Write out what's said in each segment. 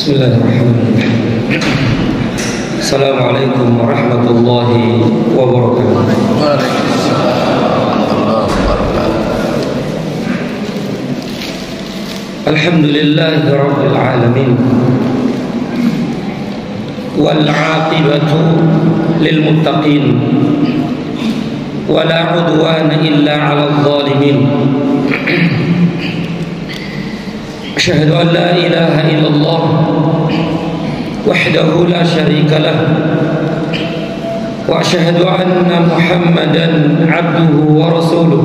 Bismillahirrahmanirrahim. Assalamualaikum warahmatullahi wabarakatuh. Alhamdulillahi rabbil alamin. Wal 'aqibatu lil muttaqin. Wa la 'udwana illa 'alal zalimin. Asyhadu an la ilaha illallah wahdahu la syarika lah wa asyhadu anna Muhammadan 'abduhu wa rasuluh.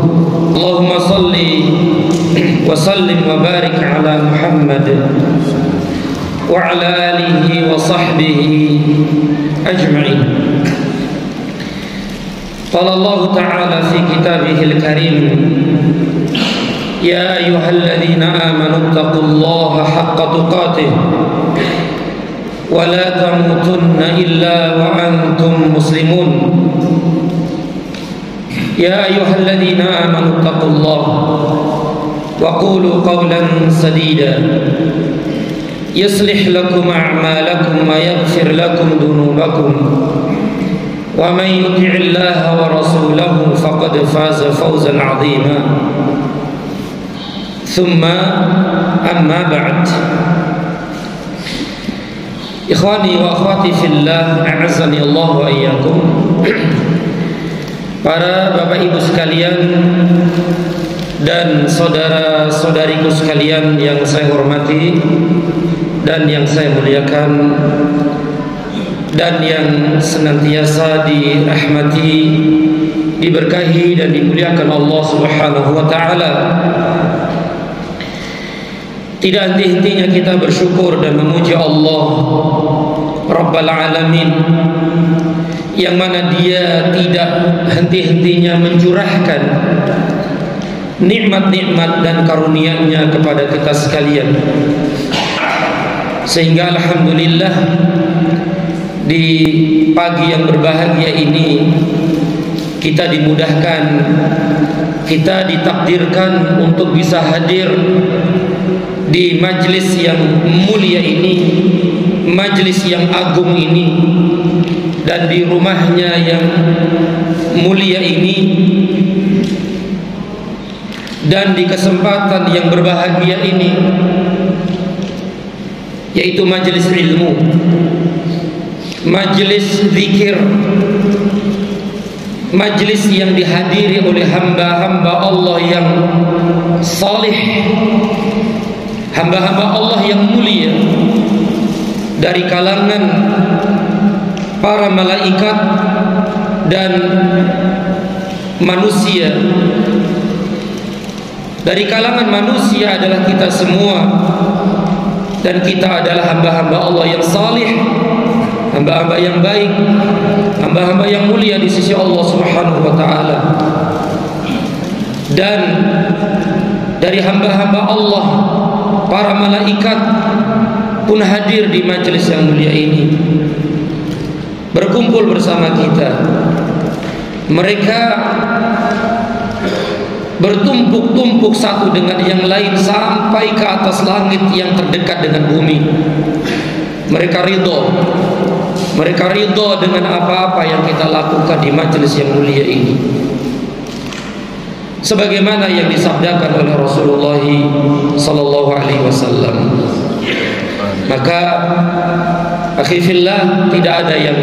Allahumma salli wa sallim wa barik ala Muhammad wa ala alihi wa sahbihi ajma'in. Qala Allah ta'ala fi kitabihil karim, Ya ayyuhalladzina amanu taqullaha haqqa tuqatih wa la tamutunna illa wa antum muslimun. Ya ayyuhalladzina amanu taqullaha wa qulu qawlan sadida yuslih lakum a'malakum wa yaghfir lakum dhunubakum wa man yuti'illaha wa rasulahu faqad faza fawzan 'azima. Thumma amma ba'd. Ikhwani wa akhwati fillah, a'azzani Allah wa iyyakum. Para bapak ibu sekalian dan saudara-saudariku sekalian yang saya hormati dan yang saya muliakan, dan yang senantiasa dirahmati, diberkahi dan dimuliakan Allah Subhanahu wa taala. Tidak henti-hentinya kita bersyukur dan memuji Allah Rabbal Alamin, yang mana Dia tidak henti-hentinya mencurahkan nikmat-nikmat dan karunia-Nya kepada kita sekalian. Sehingga alhamdulillah di pagi yang berbahagia ini kita dimudahkan, kita ditakdirkan untuk bisa hadir di majlis yang mulia ini, majlis yang agung ini, dan di rumahnya yang mulia ini, dan di kesempatan yang berbahagia ini, yaitu majlis ilmu, majlis zikir, majlis yang dihadiri oleh hamba-hamba Allah yang salih, hamba-hamba Allah yang mulia, dari kalangan para malaikat dan manusia. Dari kalangan manusia adalah kita semua, dan kita adalah hamba-hamba Allah yang salih, hamba-hamba yang baik, hamba-hamba yang mulia di sisi Allah Subhanahu wa taala. Dan dari hamba-hamba Allah, para malaikat pun hadir di majelis yang mulia ini, berkumpul bersama kita. Mereka bertumpuk-tumpuk satu dengan yang lain sampai ke atas langit yang terdekat dengan bumi. Mereka ridho dengan apa-apa yang kita lakukan di majelis yang mulia ini, sebagaimana yang disabdakan oleh Rasulullah sallallahu alaihi wasallam. Maka akhi fillah, tidak ada yang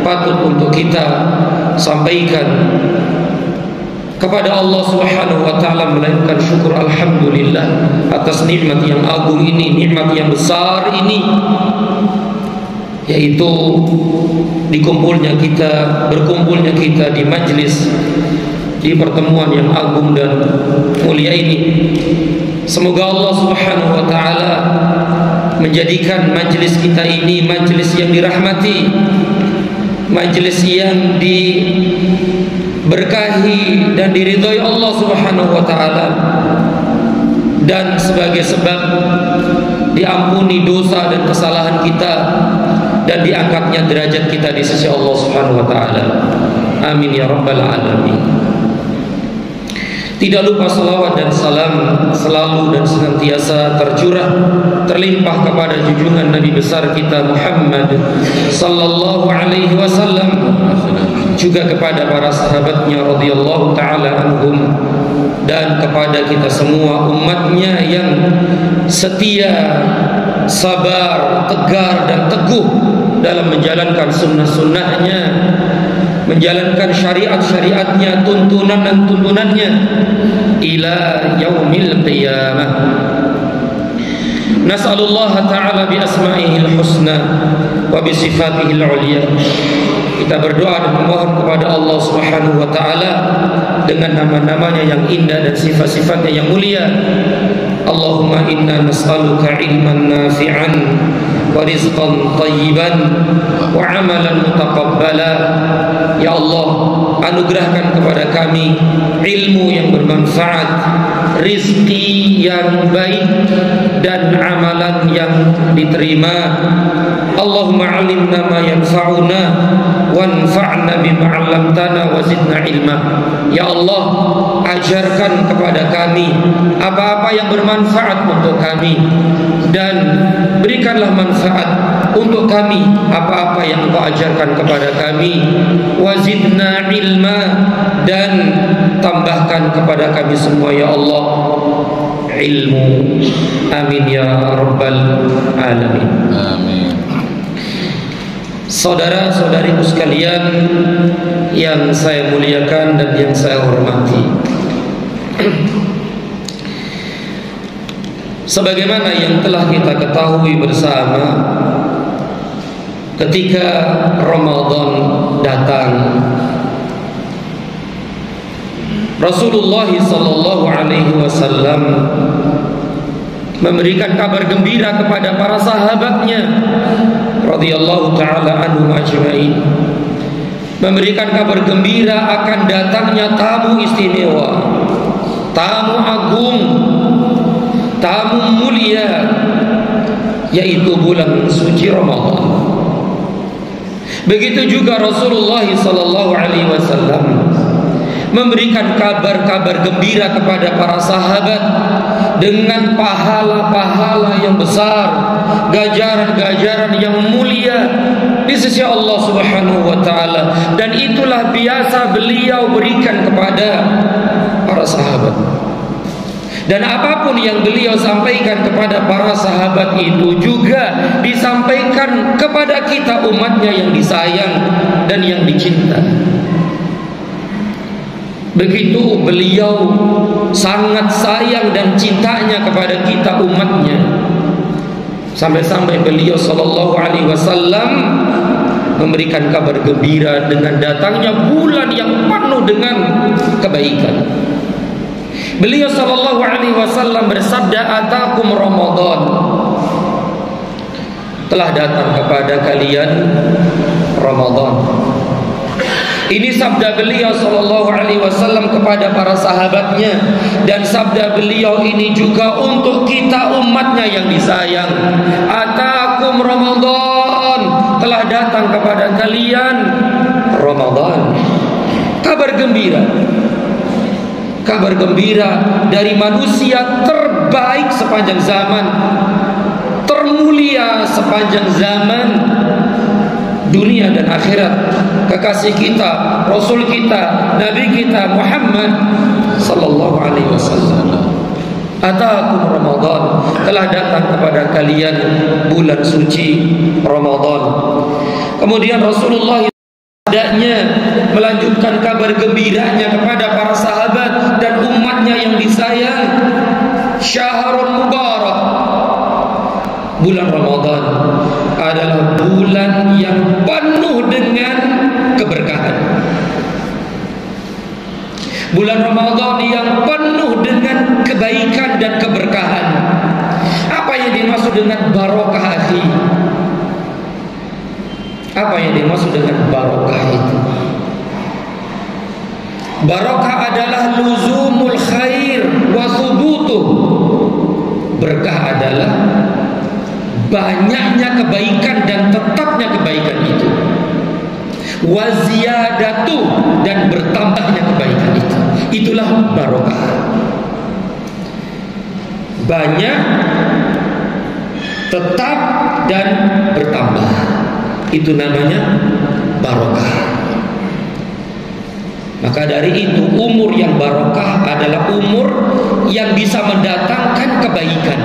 patut untuk kita sampaikan kepada Allah Subhanahu wa taala melainkan syukur alhamdulillah atas nikmat yang agung ini, nikmat yang besar ini, yaitu berkumpulnya kita di majlis, di pertemuan yang agung dan mulia ini. Semoga Allah Subhanahu wa taala menjadikan majlis kita ini majlis yang dirahmati, majlis yang diberkahi dan diridhai Allah Subhanahu wa taala, dan sebagai sebab diampuni dosa dan kesalahan kita dan diangkatnya derajat kita di sisi Allah Subhanahu wa taala. Amin ya rabbal alamin. Tidak lupa salawat dan salam selalu dan senantiasa tercurah terlimpah kepada junjungan Nabi besar kita Muhammad sallallahu alaihi wasallam, juga kepada para sahabatnya radhiyallahu taala anhum, dan kepada kita semua umatnya yang setia, sabar, tegar dan teguh dalam menjalankan sunnah-sunnahnya, menjalankan syariat-syariatnya, tuntunan dan tuntunannya ila yaumil qiyamah. Nas'alullah ta'ala bi asma'ihil husna wa bi sifatihil ulia. Kita berdoa dan memohon kepada Allah Subhanahu wa taala dengan nama-namanya yang indah dan sifat-sifatnya yang mulia. Allahumma inna nas'aluka ilman nafi'an wa rizqan thayyiban wa amalan mutaqabbala. Ya Allah, anugerahkan kepada kami ilmu yang bermanfaat, rizki yang baik, dan amalan yang diterima. Allahumma alimna ma yanfa'una wanfa'na bima 'allamtana wa zidna ilma. Ya Allah, ajarkan kepada kami apa-apa yang bermanfaat untuk kami, dan berikanlah manfaat untuk kami apa-apa yang Engkau ajarkan kepada kami. Wazidna ilma, dan tambahkan kepada kami semua ya Allah ilmu. Amin ya rabbal alamin. Amin. Saudara-saudariku sekalian yang saya muliakan dan yang saya hormati, sebagaimana yang telah kita ketahui bersama, ketika Ramadan datang, Rasulullah sallallahu alaihi wasallam memberikan kabar gembira kepada para sahabatnya radhiyallahu taala anhum ajma'in, memberikan kabar gembira akan datangnya tamu istimewa, tamu agung, tamu mulia, yaitu bulan suci Ramadan. Begitu juga Rasulullah sallallahu alaihi wasallam memberikan kabar-kabar gembira kepada para sahabat dengan pahala-pahala yang besar, ganjaran-ganjaran yang mulia di sisi Allah Subhanahu wa taala, dan itulah biasa beliau berikan kepada para sahabat. Dan apapun yang beliau sampaikan kepada para sahabat itu juga disampaikan kepada kita umatnya yang disayang dan yang dicinta. Begitu beliau sangat sayang dan cintanya kepada kita umatnya, sampai-sampai beliau sallallahu alaihi wasallam memberikan kabar gembira dengan datangnya bulan yang penuh dengan kebaikan. Beliau sallallahu alaihi wasallam bersabda, "Atakum Ramadan." Telah datang kepada kalian Ramadan. Ini sabda beliau sallallahu alaihi wasallam kepada para sahabatnya, dan sabda beliau ini juga untuk kita umatnya yang disayang. Atakum Ramadan, telah datang kepada kalian Ramadan. Kabar gembira. Kabar gembira dari manusia terbaik sepanjang zaman, termulia sepanjang zaman, dunia dan akhirat, kekasih kita, Rasul kita, Nabi kita Muhammad sallallahu alaihi wasallam. Atakum Ramadan, telah datang kepada kalian bulan suci Ramadan. Kemudian Rasulullah hendaknya melanjutkan kabar gembiranya kepada para sahabat dan umatnya yang disayang. Syahrul Mubarak, bulan Ramadan adalah bulan yang penuh dengan keberkahan. Bulan Ramadan yang penuh dengan kebaikan dan keberkahan. Apa yang dimaksud dengan barokah akhi? Apa yang dimaksud dengan barokah itu? Barokah adalah luzumul khair wa thubutuh. Berkah adalah banyaknya kebaikan dan tetapnya kebaikan itu. wa ziyadatu, dan bertambahnya kebaikan itu. Itulah barokah. Banyak, tetap, dan bertambah. Itu namanya barokah. Maka dari itu, umur yang barokah adalah umur yang bisa mendatangkan kebaikan.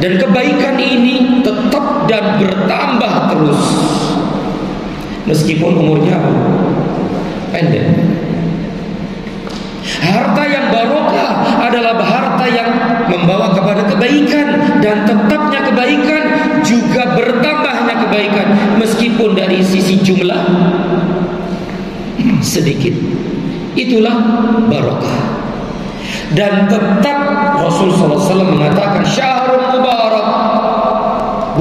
Dan kebaikan ini tetap dan bertambah terus, meskipun umurnya pendek. Harta yang barokah adalah harta yang membawa kepada kebaikan, dan tetapnya kebaikan juga bertambahnya kebaikan, meskipun dari sisi jumlah sedikit. Itulah barokah. Dan tetap Rasulullah SAW mengatakan syahrul mubarak,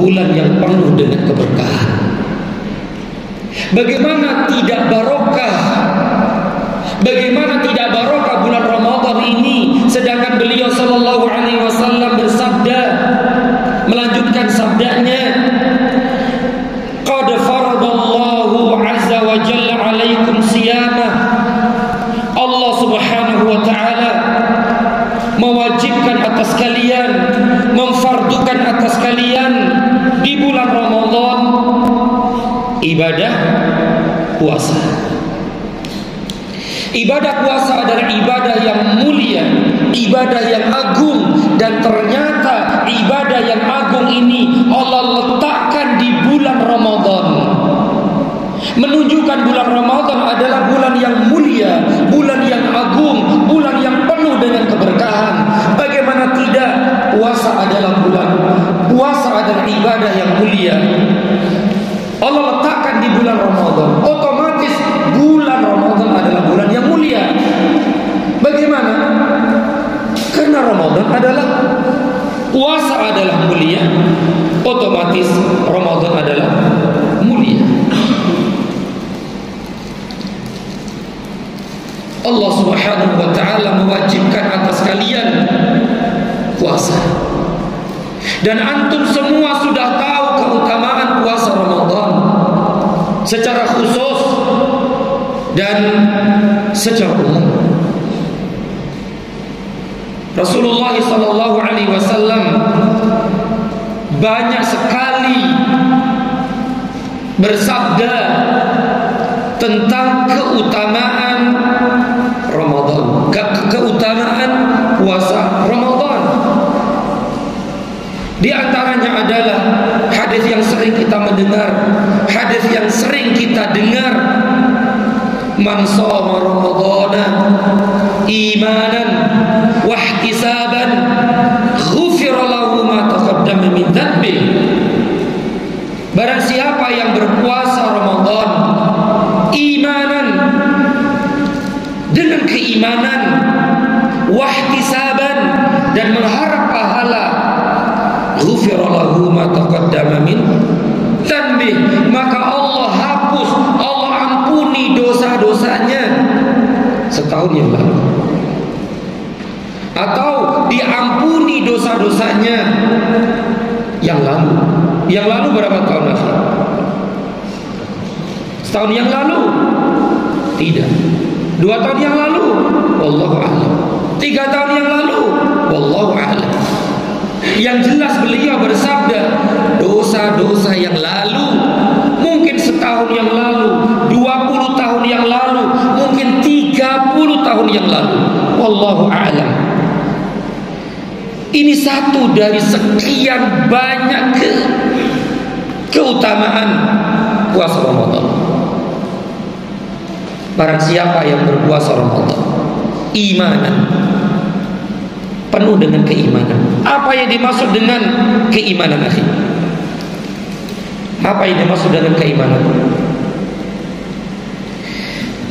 bulan yang penuh dengan keberkahan. Bagaimana tidak barokah? Bagaimana tidak barokah bulan Ramadan ini, sedangkan beliau sallallahu alaihi wasallam bersabda, melanjutkan sabdanya, qad faradallahu azza wa jalla alaikum siyamah. Allah subhanahu wa ta'ala mewajibkan atas kalian, memfardukan atas kalian di bulan Ramadan ibadah puasa. Ibadah puasa adalah ibadah yang mulia, ibadah yang agung, dan ternyata ibadah yang agung ini Allah letakkan di bulan Ramadan, menunjukkan bulan Ramadan adalah bulan yang mulia, bulan yang agung, bulan yang penuh dengan keberkahan. Bagaimana tidak, puasa adalah ibadah yang mulia. Allah letakkan di bulan Ramadan, otomatis bulan Ramadan adalah bulan yang mulia. Bagaimana? Karena Ramadan adalah, puasa adalah mulia, otomatis Ramadan adalah mulia. Allah subhanahu wa ta'ala mewajibkan atas kalian puasa. Dan antum semua sudah tahu keutamaan puasa Ramadan secara khusus dan secara umum. Rasulullah sallallahu alaihi wasallam banyak sekali bersabda tentang keutamaan Ramadan, keutamaan puasa Ramadan. Di antaranya adalah hadis yang sering kita mendengar, hadis yang sering kita dengar, man shoma ramadhana imanan wa ihtisaban ghufira lahu ma taqaddama min dhanbi. Barang siapa yang berpuasa Ramadan imanan, dengan keimanan, wahtisaban, dan mengharap pahala, ghufira lahu ma taqaddama min dhanbi, maka Allah hapus, Allah ampuni dosa-dosanya setahun yang lalu, atau diampuni dosa-dosanya yang lalu. Yang lalu berapa tahun lagi? Setahun yang lalu? Tidak. 2 tahun yang lalu? Wallahu a'lam. 3 tahun yang lalu? Wallahu a'lam. Yang jelas beliau bersabda, dosa-dosa yang lalu, mungkin setahun yang lalu, 20 tahun yang lalu, mungkin 30 tahun yang lalu. Wallahu a'lam. Ini satu dari sekian banyak keutamaan puasa Ramadan. Barang siapa yang berpuasa Ramadan imanan, penuh dengan keimanan. Apa yang dimaksud dengan keimanan, akhi? Apa yang dimaksud dengan keimanan?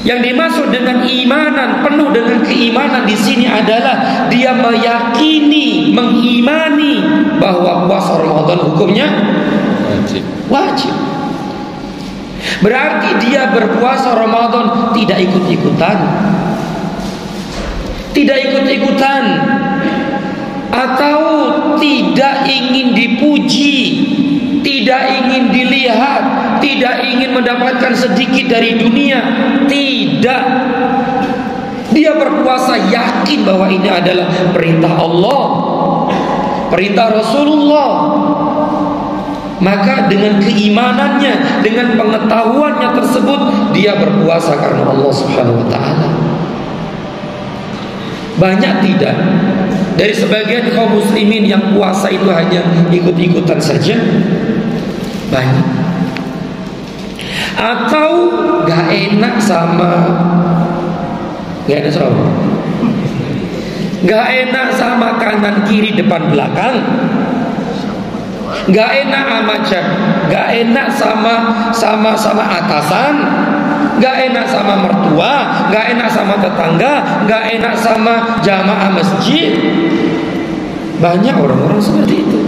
Yang dimaksud dengan imanan, penuh dengan keimanan di sini adalah dia meyakini, mengimani bahwa puasa Ramadan hukumnya wajib. Berarti dia berpuasa Ramadan tidak ikut-ikutan, atau tidak ingin dipuji, tidak ingin dilihat, tidak ingin mendapatkan sedikit dari dunia. Tidak. Dia berpuasa yakin bahwa ini adalah perintah Allah, perintah Rasulullah. Maka dengan keimanannya, dengan pengetahuannya tersebut, dia berpuasa karena Allah Subhanahu wa ta'ala. Banyak tidak dari sebagian kaum muslimin yang puasa itu hanya ikut-ikutan saja. Banyak. Atau gak enak sama kanan kiri depan belakang, gak enak gak enak sama atasan, gak enak sama mertua, gak enak sama tetangga, gak enak sama jamaah masjid. Banyak orang-orang seperti itu.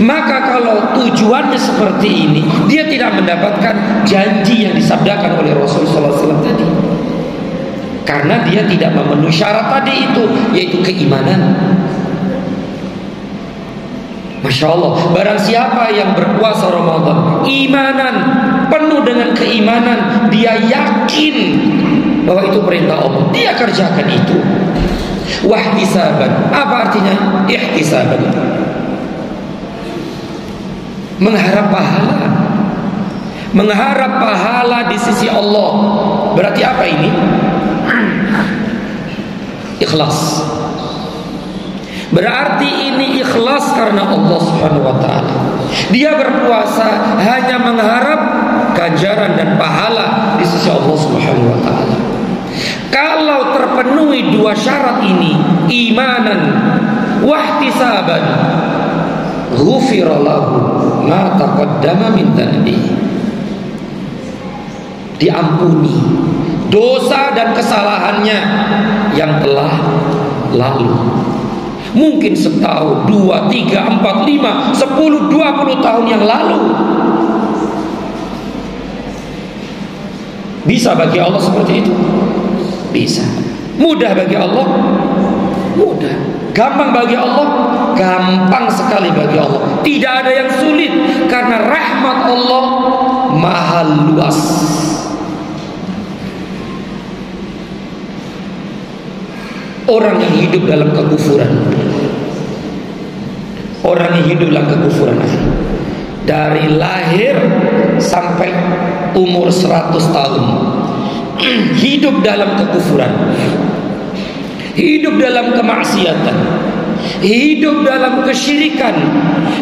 Maka kalau tujuannya seperti ini, dia tidak mendapatkan janji yang disabdakan oleh Rasulullah SAW tadi, karena dia tidak memenuhi syarat tadi itu, yaitu keimanan. Masya Allah, barang siapa yang berpuasa Ramadan imanan, penuh dengan keimanan, dia yakin bahwa itu perintah Allah, dia kerjakan itu. Wahtisaban, apa artinya ihtisaban? Mengharap pahala, mengharap pahala di sisi Allah. Berarti apa ini? Ikhlas. Berarti ini ikhlas karena Allah Subhanahu wa ta'ala. Dia berpuasa hanya mengharap ganjaran dan pahala di sisi Allah Subhanahu wa ta'ala. Kalau terpenuhi dua syarat ini, imanan wahtisaban, ghufira lahu ma taqaddama min dhanbi, diampuni dosa dan kesalahannya yang telah lalu. Mungkin setahun, 2, 3, 4, 5, 10, 20 tahun yang lalu. Bisa bagi Allah seperti itu? Bisa. Mudah bagi Allah? Mudah. Gampang bagi Allah? Gampang sekali bagi Allah. Tidak ada yang sulit, karena rahmat Allah maha luas. Orang yang hidup dalam kekufuran, orang yang hidup dalam kekufuran, dari lahir sampai umur 100 tahun hidup dalam kekufuran, hidup dalam kemaksiatan, hidup dalam kesyirikan,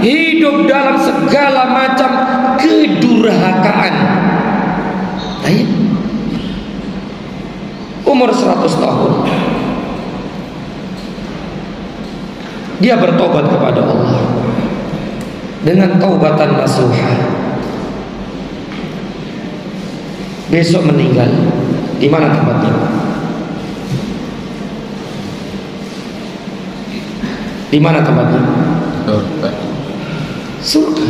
hidup dalam segala macam kedurhakaan. Ayo. Umur 100 tahun dia bertobat kepada Allah dengan taubatan nasuha. Besok meninggal, di mana tempatnya? Di mana tempatnya? Surga.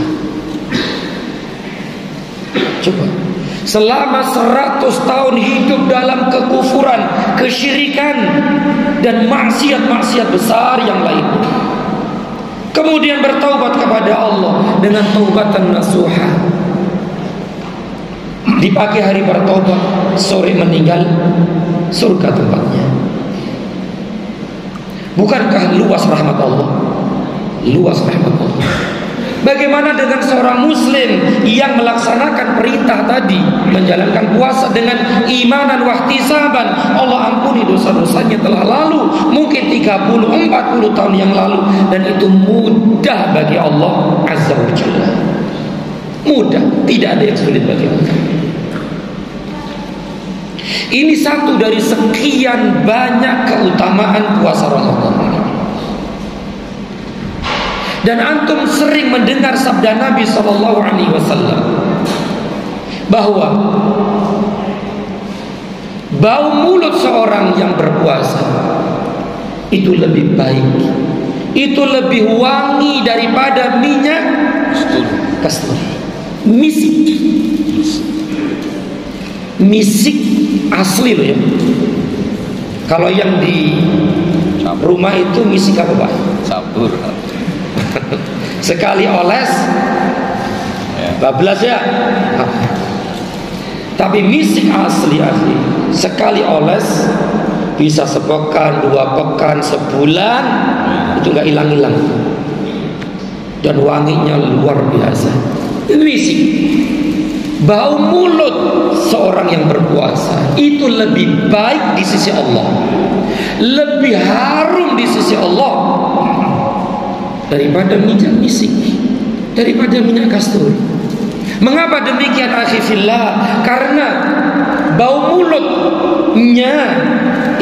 Coba, selama 100 tahun hidup dalam kekufuran, kesyirikan, dan maksiat-maksiat besar yang lain, kemudian bertaubat kepada Allah dengan taubatan nasuha. Di pagi hari bertaubat, sore meninggal, surga tempatnya. Bukankah luas rahmat Allah? Luas rahmat Allah. Bagaimana dengan seorang muslim yang melaksanakan perintah tadi, menjalankan puasa dengan imanan wahtisaban, Allah ampuni dosa-dosanya telah lalu, mungkin 30-40 tahun yang lalu, dan itu mudah bagi Allah Azza wa Jalla. Mudah, tidak ada yang sulit bagi Allah. Ini satu dari sekian banyak keutamaan puasa Ramadan. Dan antum sering mendengar sabda Nabi SAW bahwa bau mulut seorang yang berpuasa itu lebih baik, itu lebih wangi daripada minyak kasturi. Misik asli loh ya. Kalau yang di rumah itu misik apa Pak? Campur. Sekali oles bablas ya. Tapi misik asli sekali oles bisa sepekan, 2 pekan, sebulan, itu nggak hilang-hilang. Dan wanginya luar biasa. Itu misik. Bau mulut seorang yang berpuasa itu lebih baik di sisi Allah, lebih harum di sisi Allah daripada minyak misik, daripada minyak kasturi. Mengapa demikian akhifillah? Karena bau mulutnya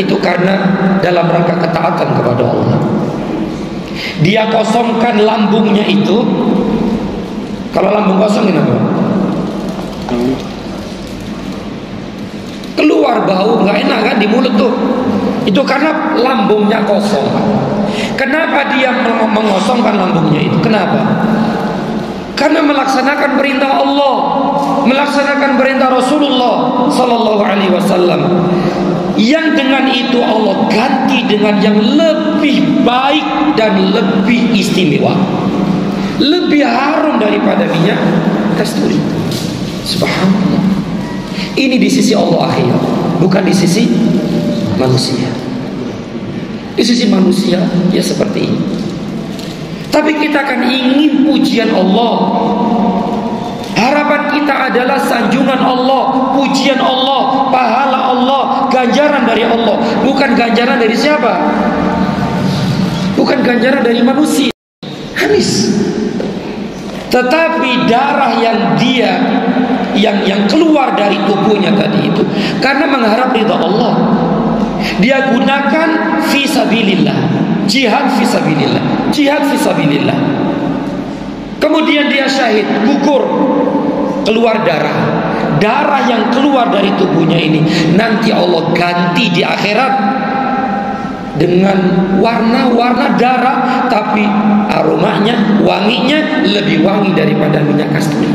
itu karena dalam rangka ketaatan kepada Allah. Dia kosongkan lambungnya itu. Kalau lambung kosong kenapa? Keluar bau nggak enak kan di mulut tuh. Itu karena lambungnya kosong. Kenapa dia mengosongkan lambungnya itu? Kenapa? Karena melaksanakan perintah Allah, melaksanakan perintah Rasulullah Sallallahu Alaihi Wasallam. Yang dengan itu Allah ganti dengan yang lebih baik dan lebih istimewa, lebih harum daripada minyak kasturi. Subhanallah. Ini di sisi Allah akhirnya, bukan di sisi manusia. Di sisi manusia ya seperti ini. Tapi kita akan ingin pujian Allah. Harapan kita adalah sanjungan Allah, pujian Allah, pahala Allah, ganjaran dari Allah. Bukan ganjaran dari siapa? Bukan ganjaran dari manusia. Habis. Tetapi darah yang dia yang keluar dari tubuhnya tadi itu karena mengharap ridha Allah, dia gunakan fisabilillah, jihad fisabilillah, jihad fisabilillah. Kemudian dia syahid, gugur, keluar darah yang keluar dari tubuhnya ini nanti Allah ganti di akhirat dengan warna-warna darah, tapi aromanya, wanginya lebih wangi daripada minyak kasturi.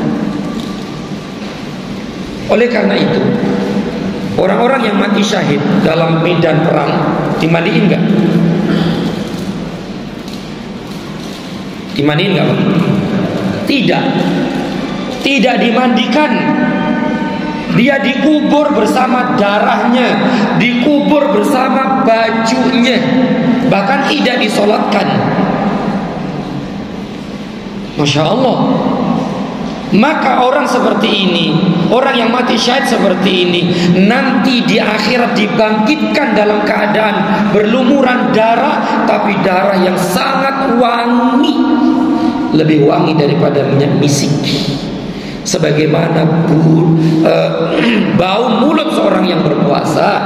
Oleh karena itu, orang-orang yang mati syahid dalam medan perang dimandiin nggak? Dimandiin nggak, Pak? Tidak dimandikan. Dia dikubur bersama darahnya, dikubur bersama bajunya, bahkan tidak disolatkan. Masya Allah. Maka orang seperti ini, orang yang mati syahid seperti ini, nanti di akhirat dibangkitkan dalam keadaan berlumuran darah, tapi darah yang sangat wangi, lebih wangi daripada minyak misik. Sebagaimana bau mulut seorang yang berpuasa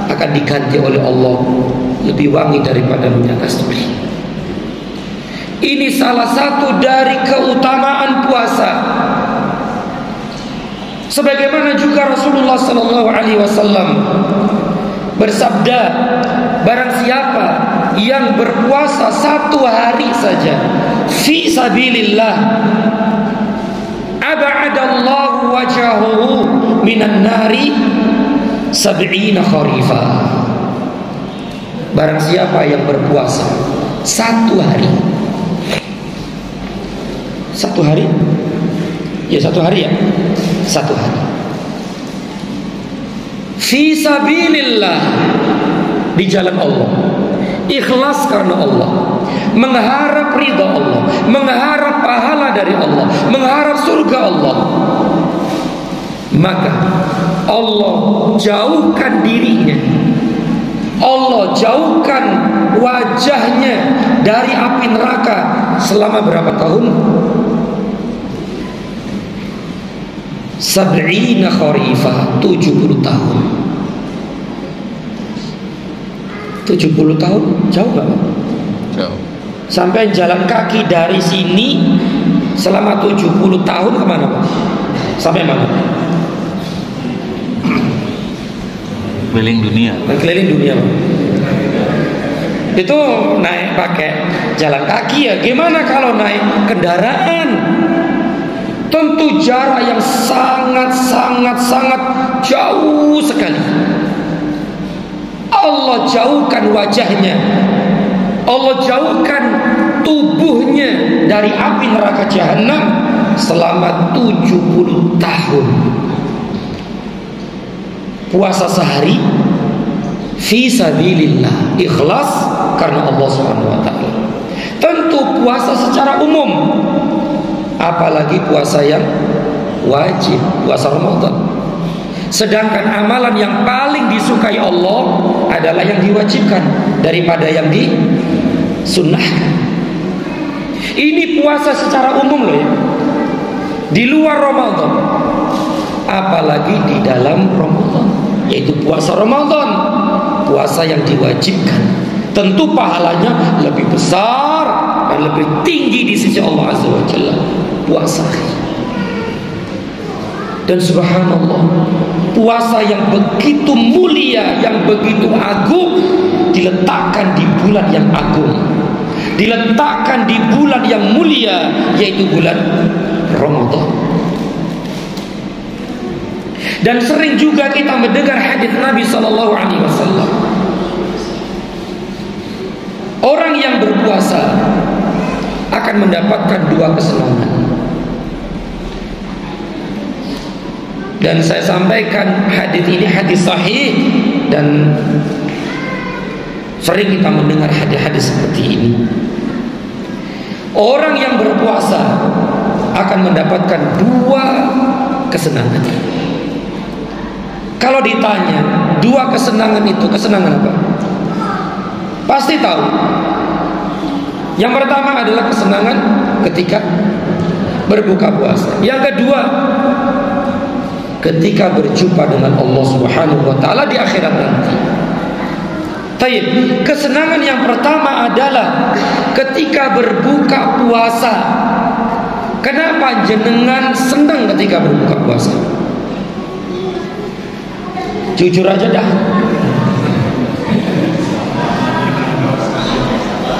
akan diganti oleh Allah lebih wangi daripada minyak kasturi. Ini salah satu dari keutamaan puasa. Sebagaimana juga Rasulullah Sallallahu Alaihi Wasallam bersabda, barang siapa yang berpuasa 1 hari saja fi sabilillah, ab'adallahu wajhahu minan nari 70 kharifa. Barang siapa yang berpuasa 1 hari, 1 hari, ya 1 hari ya, 1 hari fi sabilillah, di jalan Allah, ikhlas karena Allah, mengharap ridha Allah, mengharap pahala dari Allah, mengharap surga Allah, maka Allah jauhkan dirinya, Allah jauhkan wajahnya dari api neraka selama berapa tahun? 70 kharifah, 70 tahun. 70 tahun jauh gak, Pak? Jauh. Sampai jalan kaki dari sini selama 70 tahun kemana, Pak? Sampai mana? Keliling dunia. Keliling dunia, Pak. Itu naik pakai jalan kaki ya. Gimana kalau naik kendaraan? Tentu jarak yang sangat jauh sekali. Allah jauhkan wajahnya, Allah jauhkan tubuh tubuhnya dari api neraka jahanam selama 70 tahun. Puasa sehari fi sabilillah, ikhlas karena Allah Subhanahu wa taala. Tentu puasa secara umum, apalagi puasa yang wajib, puasa Ramadan. Sedangkan amalan yang paling disukai Allah adalah yang diwajibkan daripada yang disunnahkan. Ini puasa secara umum loh ya, di luar Ramadan, apalagi di dalam Ramadan, yaitu puasa Ramadan, puasa yang diwajibkan. Tentu pahalanya lebih besar dan lebih tinggi di sisi Allah Azza wa Jalla puasa. Dan subhanallah, puasa yang begitu mulia, yang begitu agung, diletakkan di bulan yang agung, diletakkan di bulan yang mulia, yaitu bulan Ramadan. Dan sering juga kita mendengar hadis Nabi sallallahu alaihi wasallam, orang yang berpuasa akan mendapatkan 2 kesenangan. Dan saya sampaikan hadis ini hadis sahih, dan sering kita mendengar hadis-hadis seperti ini. Orang yang berpuasa akan mendapatkan 2 kesenangan. Kalau ditanya 2 kesenangan itu kesenangan apa? Pasti tahu. Yang pertama adalah kesenangan ketika berbuka puasa. Yang kedua, ketika berjumpa dengan Allah Subhanahu wa taala di akhirat nanti. Baik, kesenangan yang pertama adalah ketika berbuka puasa. Kenapa jenengan senang ketika berbuka puasa? Jujur aja dah.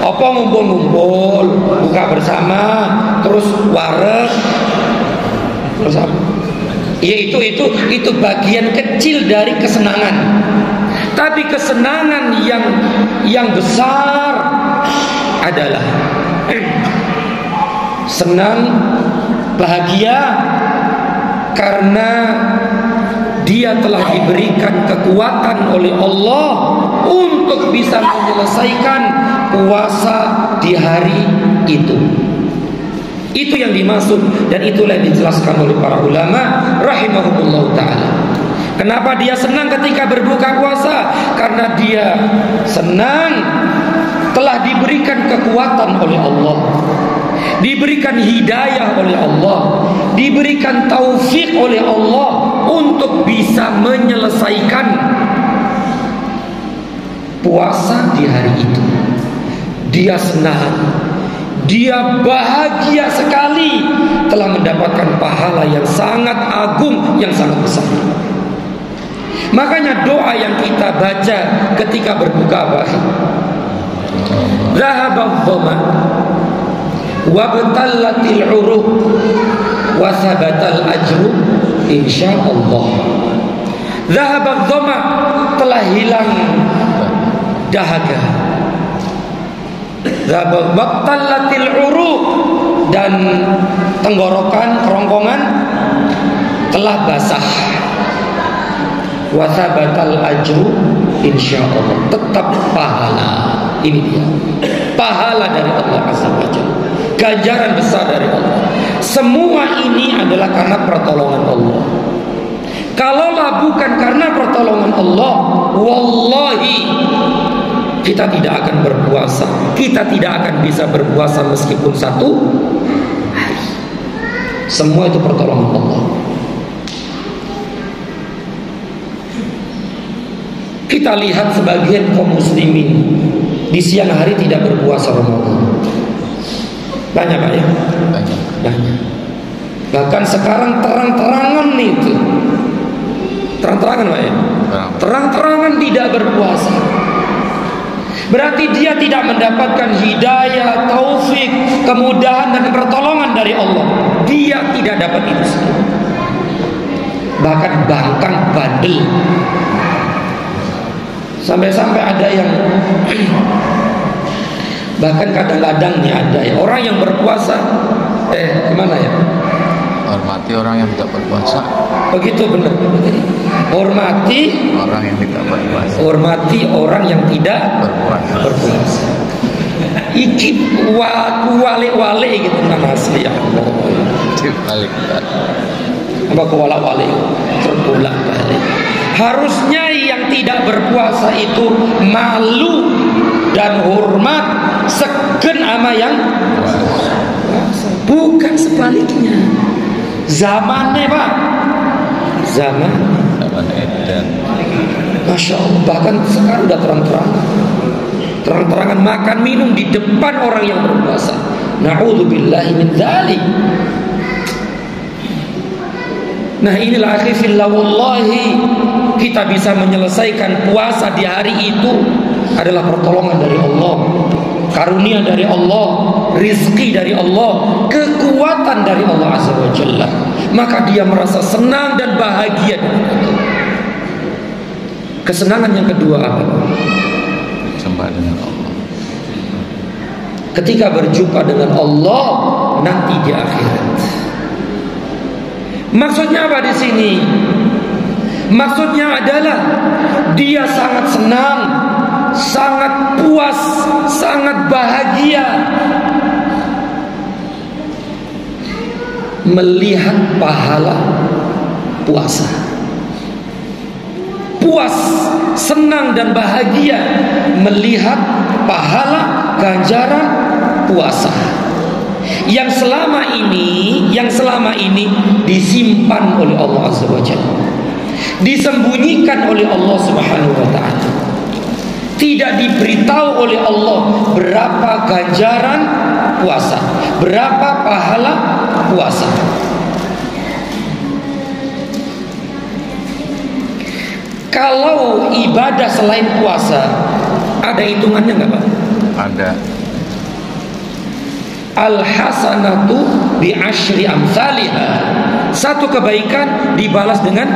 Apa ngumpul-ngumpul, buka bersama, terus wareg, terus apa? Ya itu bagian kecil dari kesenangan. Tapi kesenangan yang besar adalah senang, bahagia karena dia telah diberikan kekuatan oleh Allah untuk bisa menyelesaikan puasa di hari itu. Itu yang dimaksud, dan itulah yang dijelaskan oleh para ulama rahimahumullah ta'ala. Kenapa dia senang ketika berbuka puasa? Karena dia senang telah diberikan kekuatan oleh Allah, diberikan hidayah oleh Allah, diberikan taufik oleh Allah untuk bisa menyelesaikan puasa di hari itu. Dia senang, dia bahagia sekali telah mendapatkan pahala yang sangat agung, yang sangat besar. Makanya doa yang kita baca ketika berbuka puasa, zahabadh dhama wabtallatil uruq wa sabatal ajru insyaallah. Zahabadh dhama, telah hilang dahaga. Wabtallatil uruq, dan tenggorokan, kerongkongan telah basah. Wasabatal ajru insyaallah, tetap pahala. Ini dia pahala dari Allah Azza wa Jalla, ganjaran besar dari Allah. Semua ini adalah karena pertolongan Allah. Kalaulah bukan karena pertolongan Allah, wallahi kita tidak akan berpuasa. Kita tidak akan bisa berpuasa meskipun 1 hari. Semua itu pertolongan Allah. Kita lihat sebagian kaum muslimin di siang hari tidak berpuasa Ramadan. Banyak Pak ya? Banyak. Bahkan sekarang terang-terangan itu. Terang-terangan Pak ya? Terang-terangan tidak berpuasa. Berarti dia tidak mendapatkan hidayah, taufik, kemudahan dan pertolongan dari Allah. Dia tidak dapat itu semua. Bahkan bangkang bandel. Sampai-sampai ada yang Bahkan kadang-kadang nih ada ya orang yang berpuasa, gimana ya? Hormati orang yang tidak berpuasa. Begitu benar. Hormati orang yang tidak berpuasa. Hormati orang yang tidak berpuasa. Iki wale gitu kan asli ya Allah. Dibalik. Apa kewala-wale terbolak balik. Harusnya yang tidak berpuasa itu malu dan hormat segen ama yang puasa. Bukan sebaliknya. Zamannya Pak, zaman edan. Masya Allah, bahkan sekarang udah terang-terangan makan minum di depan orang yang berpuasa. Na'udzubillahi min dzalik. Nah inilah akhi fillah, wallahi kita bisa menyelesaikan puasa di hari itu adalah pertolongan dari Allah, karunia dari Allah, rizki dari Allah, kekuatan dari Allah Azza wa Jalla. Maka dia merasa senang dan bahagia. Kesenangan yang kedua apa? Berjumpa dengan Allah. Ketika berjumpa dengan Allah nanti di akhirat. Maksudnya apa di sini? Maksudnya adalah dia sangat senang, sangat puas, sangat bahagia melihat pahala puasa. Puas, senang dan bahagia melihat pahala ganjaran puasa yang selama ini disimpan oleh Allah Azza wa Jalla, disembunyikan oleh Allah Subhanahu wa taala. Tidak diberitahu oleh Allah berapa ganjaran puasa, berapa pahala puasa. Kalau ibadah selain puasa ada hitungannya nggak Pak? Ada. Al-hasanatu bi asyri amsalihha. Satu kebaikan dibalas dengan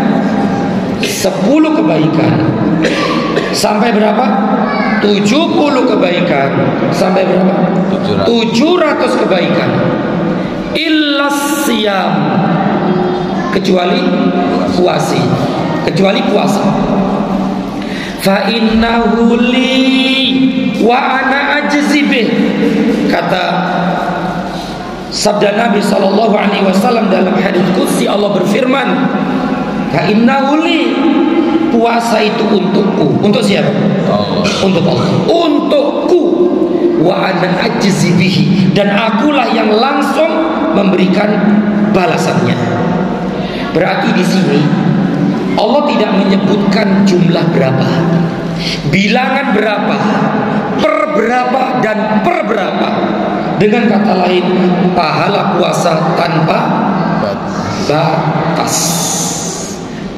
10 kebaikan. Sampai berapa? 70 kebaikan. Sampai berapa? 700 kebaikan. Illas siyam, kecuali puasa. Fa innahu li wa ana ajzi bih. Kata sabda Nabi SAW dalam hadis qudsi, Allah berfirman, fa innahu li, puasa itu untukku. Untuk siapa? Allah. Untuk Allah. Untukku. Wa ana ajzi bihi, dan akulah yang langsung memberikan balasannya. Berarti di sini Allah tidak menyebutkan jumlah berapa, bilangan berapa, per berapa dan per berapa. Dengan kata lain, pahala puasa tanpa batas.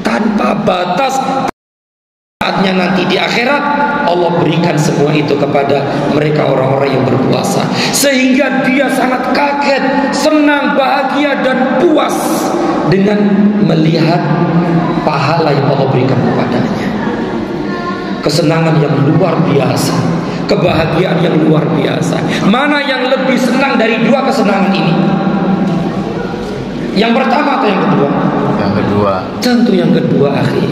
Tanpa batas. Saatnya nanti di akhirat Allah berikan semua itu kepada mereka orang-orang yang berpuasa, sehingga dia sangat kaget, senang, bahagia dan puas dengan melihat pahala yang Allah berikan kepadanya. Kesenangan yang luar biasa, kebahagiaan yang luar biasa. Mana yang lebih senang dari dua kesenangan ini? Yang pertama atau yang kedua? Yang kedua. Tentu yang kedua, akhi.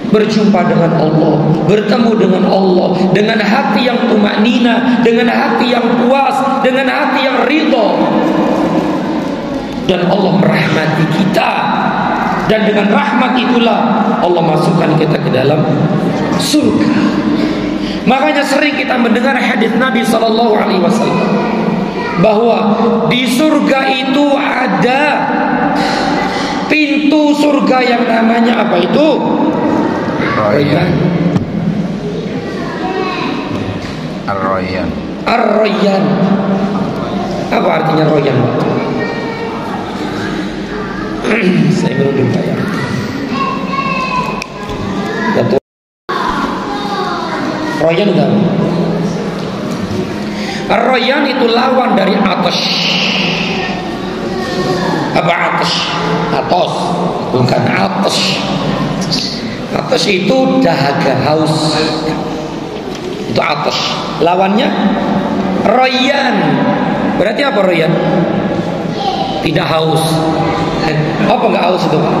Berjumpa dengan Allah, bertemu dengan Allah, dengan hati yang tumaknina, dengan hati yang puas, dengan hati yang ridho. Dan Allah merahmati kita, dan dengan rahmat itulah Allah masukkan kita ke dalam surga. Makanya sering kita mendengar hadis Nabi SAW bahwa di surga itu ada pintu surga yang namanya apa itu? Ar-Rayyan. Ar-Rayyan. Ar-Rayyan. Apa artinya Rayyan? Saya belum bayar. Betul. Rayyan enggak? Ar-Rayyan itu lawan dari atas. Apa atas? Atas, bukan atas. Atas itu dahaga, haus. Itu atas. Lawannya Royan. Berarti apa royan? Tidak haus. Apa nggak haus itu Pak?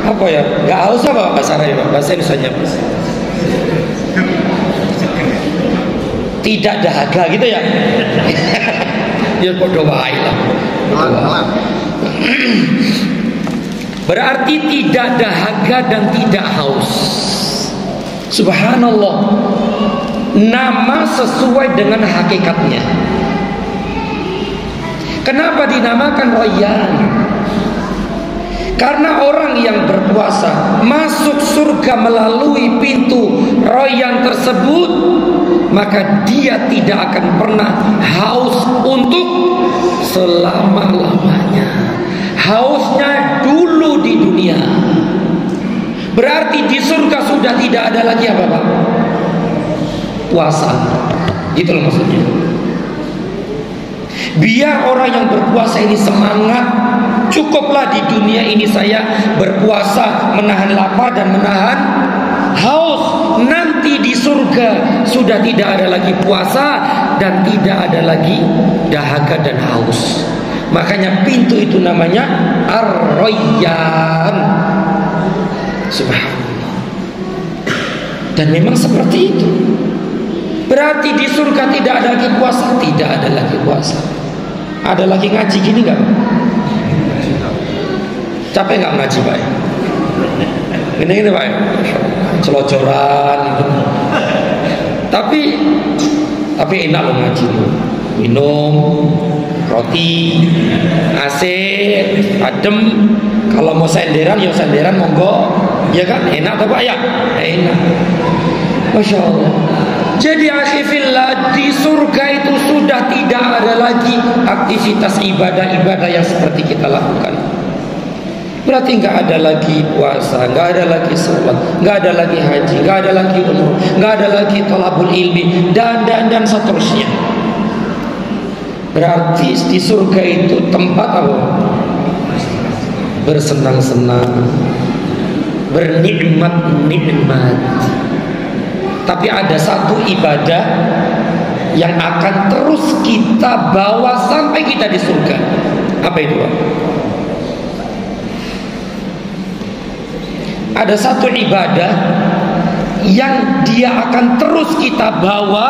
Apa ya? Nggak haus apa bahasa Arab Pak? Bahasa Indonesia Pak? Tidak dahaga gitu ya? Ya bodoh wae lah. Berarti tidak dahaga dan tidak haus. Subhanallah. Nama sesuai dengan hakikatnya. Kenapa dinamakan Rayyan? Karena orang yang berpuasa masuk surga melalui pintu Rayyan tersebut, maka dia tidak akan pernah haus untuk selama-lamanya. Hausnya dulu di dunia. Berarti di surga sudah tidak ada lagi apa Pak? Puasa. Gitu loh maksudnya. Biar orang yang berpuasa ini semangat. Cukuplah di dunia ini saya berpuasa, menahan lapar dan menahan haus. Nanti di surga sudah tidak ada lagi puasa dan tidak ada lagi dahaga dan haus. Makanya pintu itu namanya Ar-Rayyan. Subhanallah. Dan memang seperti itu. Berarti di surga tidak ada lagi puasa. Tidak ada lagi puasa. Ada lagi ngaji gini gak? Capek gak ngaji Pak? Gini-gini Pak, celocoran gitu. Tapi enak loh ngaji. Minum roti, AC, adem. Kalau mau senderan, ya senderan monggo. Ya kan, enak tuh Pak ya? Enak. Masya Allah. Jadi akhifillah, di surga itu sudah tidak ada lagi aktivitas ibadah-ibadah yang seperti kita lakukan. Berarti nggak ada lagi puasa, nggak ada lagi sholat, nggak ada lagi haji, nggak ada lagi umroh, nggak ada lagi thalabul ilmi dan seterusnya. Berarti di surga itu tempat apa? Bersenang-senang, bernikmat-nikmat. Tapi ada satu ibadah yang akan terus kita bawa sampai kita di surga. Apa itu Pak? Ada satu ibadah yang dia akan terus kita bawa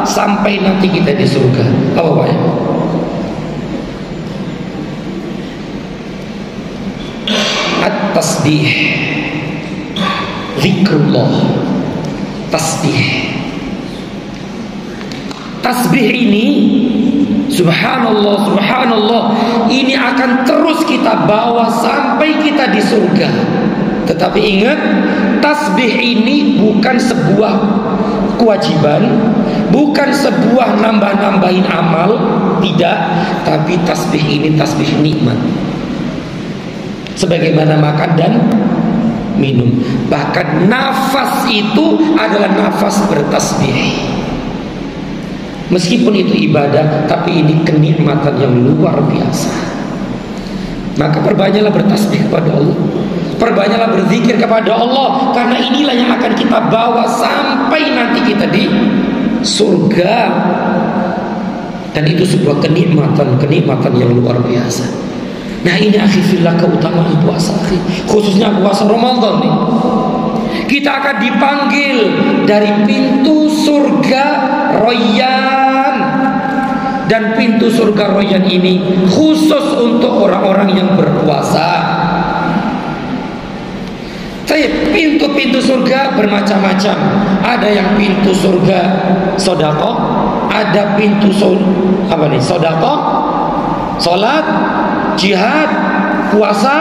sampai nanti kita di surga. Apa Pak ya? At-tasbih, zikrullah, tasbih. Tasbih ini subhanallah, subhanallah, ini akan terus kita bawa sampai kita di surga. Tetapi ingat, tasbih ini bukan sebuah kewajiban, bukan sebuah nambah-nambahin amal, tidak. Tapi tasbih ini tasbih nikmat. Sebagaimana makan dan minum. Bahkan nafas itu adalah nafas bertasbih. Meskipun itu ibadah, tapi ini kenikmatan yang luar biasa. Maka perbanyaklah bertasbih kepada Allah, perbanyaklah berzikir kepada Allah, karena inilah yang akan kita bawa sampai nanti kita di surga. Dan itu sebuah kenikmatan yang luar biasa. Nah ini akhirnya keutamaan puasa, khususnya puasa Ramadan nih. Kita akan dipanggil dari pintu surga Rayyan. Dan pintu surga Rayyan ini khusus untuk orang-orang yang berpuasa. Pintu-pintu surga bermacam-macam. Ada yang pintu surga sedekah, ada pintu sedekah, salat, jihad, puasa,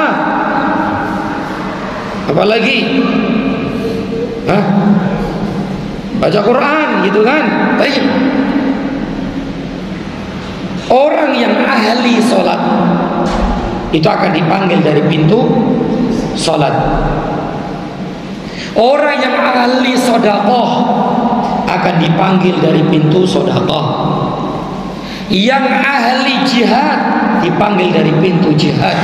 apalagi baca Quran gitu kan. Orang yang ahli sholat itu akan dipanggil dari pintu sholat. Orang yang ahli sedekah akan dipanggil dari pintu sedekah. Yang ahli jihad dipanggil dari pintu jihad.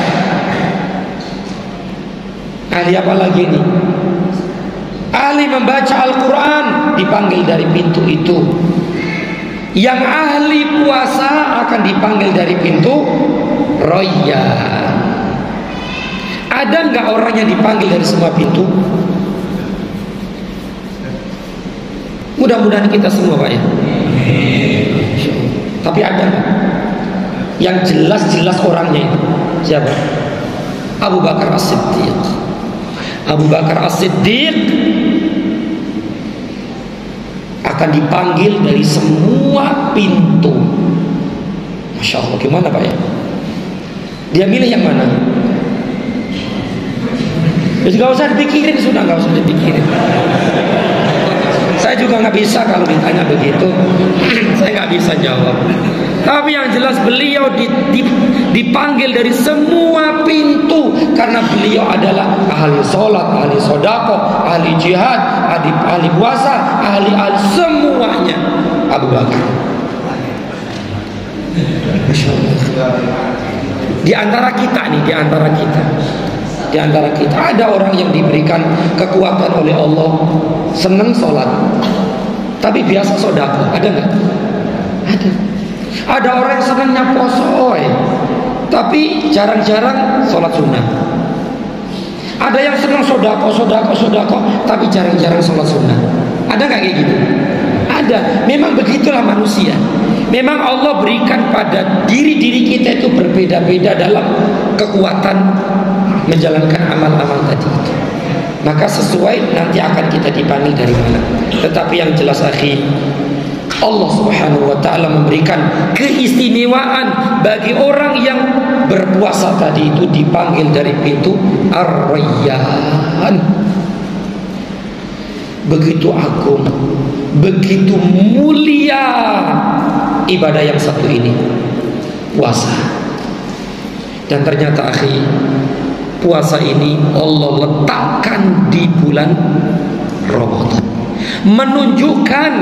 Ahli apa lagi nih? Ahli ahli membaca Al-Quran dipanggil dari pintu itu. Yang ahli puasa akan dipanggil dari pintu Rayyan. Ada nggak orang yang dipanggil dari semua pintu? Mudah-mudahan kita semua, Pak ya. Tapi ada nggak yang jelas-jelas orangnya itu? Siapa? Abu Bakar As-Siddiq. Abu Bakar As-Siddiq akan dipanggil dari semua pintu. Masya Allah, gimana Pak ya? Dia milih yang mana? Gak usah dipikirin, sudah gak usah dipikirin. Saya juga gak bisa kalau ditanya begitu. Saya gak bisa jawab. Tapi yang jelas beliau dipanggil dari semua pintu, karena beliau adalah ahli sholat, ahli sodaqah, ahli jihad, ahli puasa, ahli semuanya. Abu Bakar. Masya Allah. Di antara kita nih, di antara kita ada orang yang diberikan kekuatan oleh Allah, senang sholat, tapi biasa sodaqah. Ada nggak? Ada. Ada orang yang senangnya poso, tapi jarang-jarang sholat sunnah. Ada yang senang sodaqah, tapi jarang-jarang sholat sunnah. Ada nggak kayak gitu? Ada. Memang begitulah manusia. Memang Allah berikan pada diri-diri kita itu berbeda-beda dalam kekuatan menjalankan amal-amal tadi itu. Maka sesuai nanti akan kita dipanggil dari mana. Tetapi yang jelas akhi, Allah Subhanahu wa ta'ala memberikan keistimewaan bagi orang yang berpuasa tadi itu dipanggil dari pintu Ar-Rayyan. Begitu agung, begitu mulia ibadah yang satu ini, puasa. Dan ternyata akhi, puasa ini Allah letakkan di bulan Ramadan, menunjukkan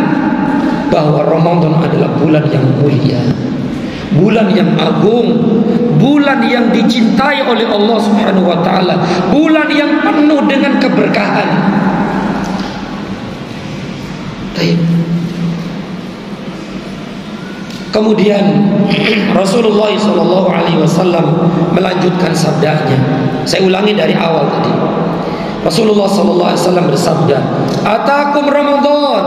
bahwa Ramadan adalah bulan yang mulia, bulan yang agung, bulan yang dicintai oleh Allah Subhanahu wa ta'ala, bulan yang penuh dengan keberkahan. Kemudian Rasulullah SAW melanjutkan sabdanya. Saya ulangi dari awal tadi. Rasulullah SAW bersabda, "Atakum Ramadan,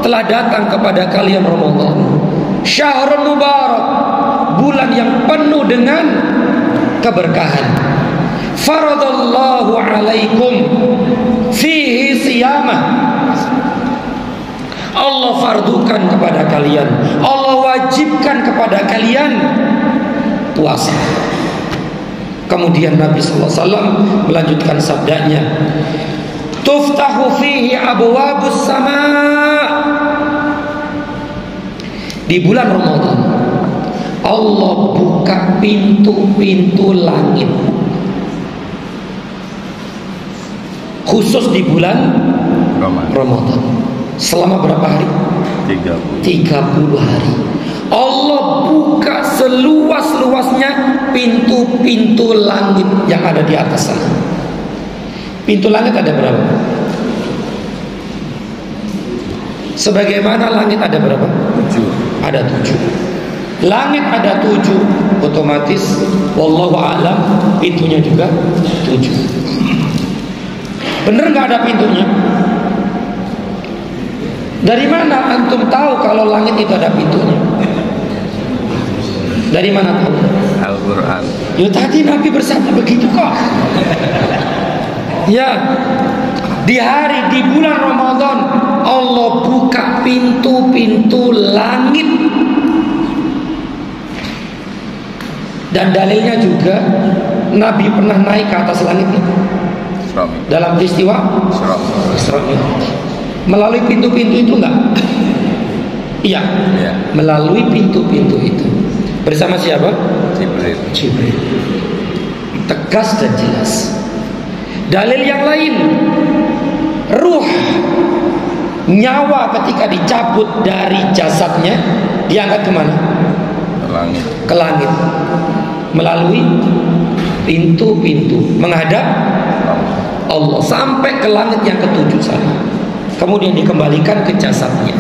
telah datang kepada kalian Ramadan. Syahrul Mubarak, bulan yang penuh dengan keberkahan. Faradallahu alaikum fihi siyamah." Allah fardukan kepada kalian, Allah wajibkan kepada kalian puasa. Kemudian Nabi SAW melanjutkan sabdanya, "Tuftahu fihi abwabus sama." Di bulan Ramadan Allah buka pintu-pintu langit. Khusus di bulan Ramadan. Selama berapa hari? 30 hari. Allah buka seluas-luasnya pintu-pintu langit yang ada di atas sana. Pintu langit ada berapa? Sebagaimana langit ada berapa? 7. Ada 7. Langit ada 7, otomatis wallahu a'lam pintunya juga 7. Bener nggak ada pintunya? Dari mana antum tahu kalau langit itu ada pintunya? Dari mana tahu? Al-Quran. Ya tadi Nabi bersabda begitu kok. Ya, di bulan Ramadan Allah buka pintu-pintu langit. Dan dalilnya juga Nabi pernah naik ke atas langit itu dalam peristiwa Isra Mi'raj. Melalui pintu-pintu itu enggak? Iya. Melalui pintu-pintu itu. Bersama siapa? Jibril. Tegas dan jelas. Dalil yang lain, ruh, nyawa ketika dicabut dari jasadnya diangkat kemana? Ke langit. Melalui pintu-pintu menghadap Allah sampai ke langit yang ketujuh sana. Kemudian dikembalikan ke jasadnya.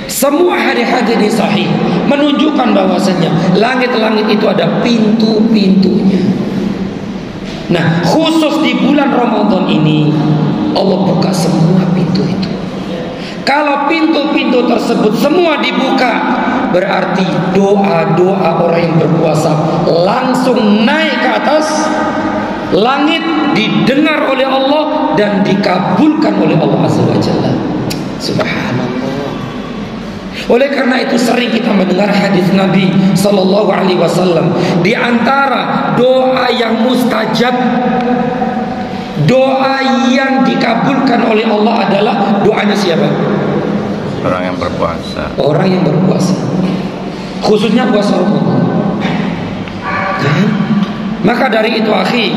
Semua hadis-hadis ini sahih menunjukkan bahwasanya langit-langit itu ada pintu-pintunya. Nah, khusus di bulan Ramadan ini Allah buka semua pintu itu. Kalau pintu-pintu tersebut semua dibuka, berarti doa-doa orang yang berpuasa langsung naik ke atas langit, didengar oleh Allah dan dikabulkan oleh Allah Azza wa Jalla. Subhanallah. Oleh karena itu sering kita mendengar hadis Nabi Sallallahu Alaihi Wasallam. Di antara doa yang mustajab, doa yang dikabulkan oleh Allah adalah doanya siapa? Orang yang berpuasa. Orang yang berpuasa, khususnya puasa Ramadan. Maka dari itu akhi,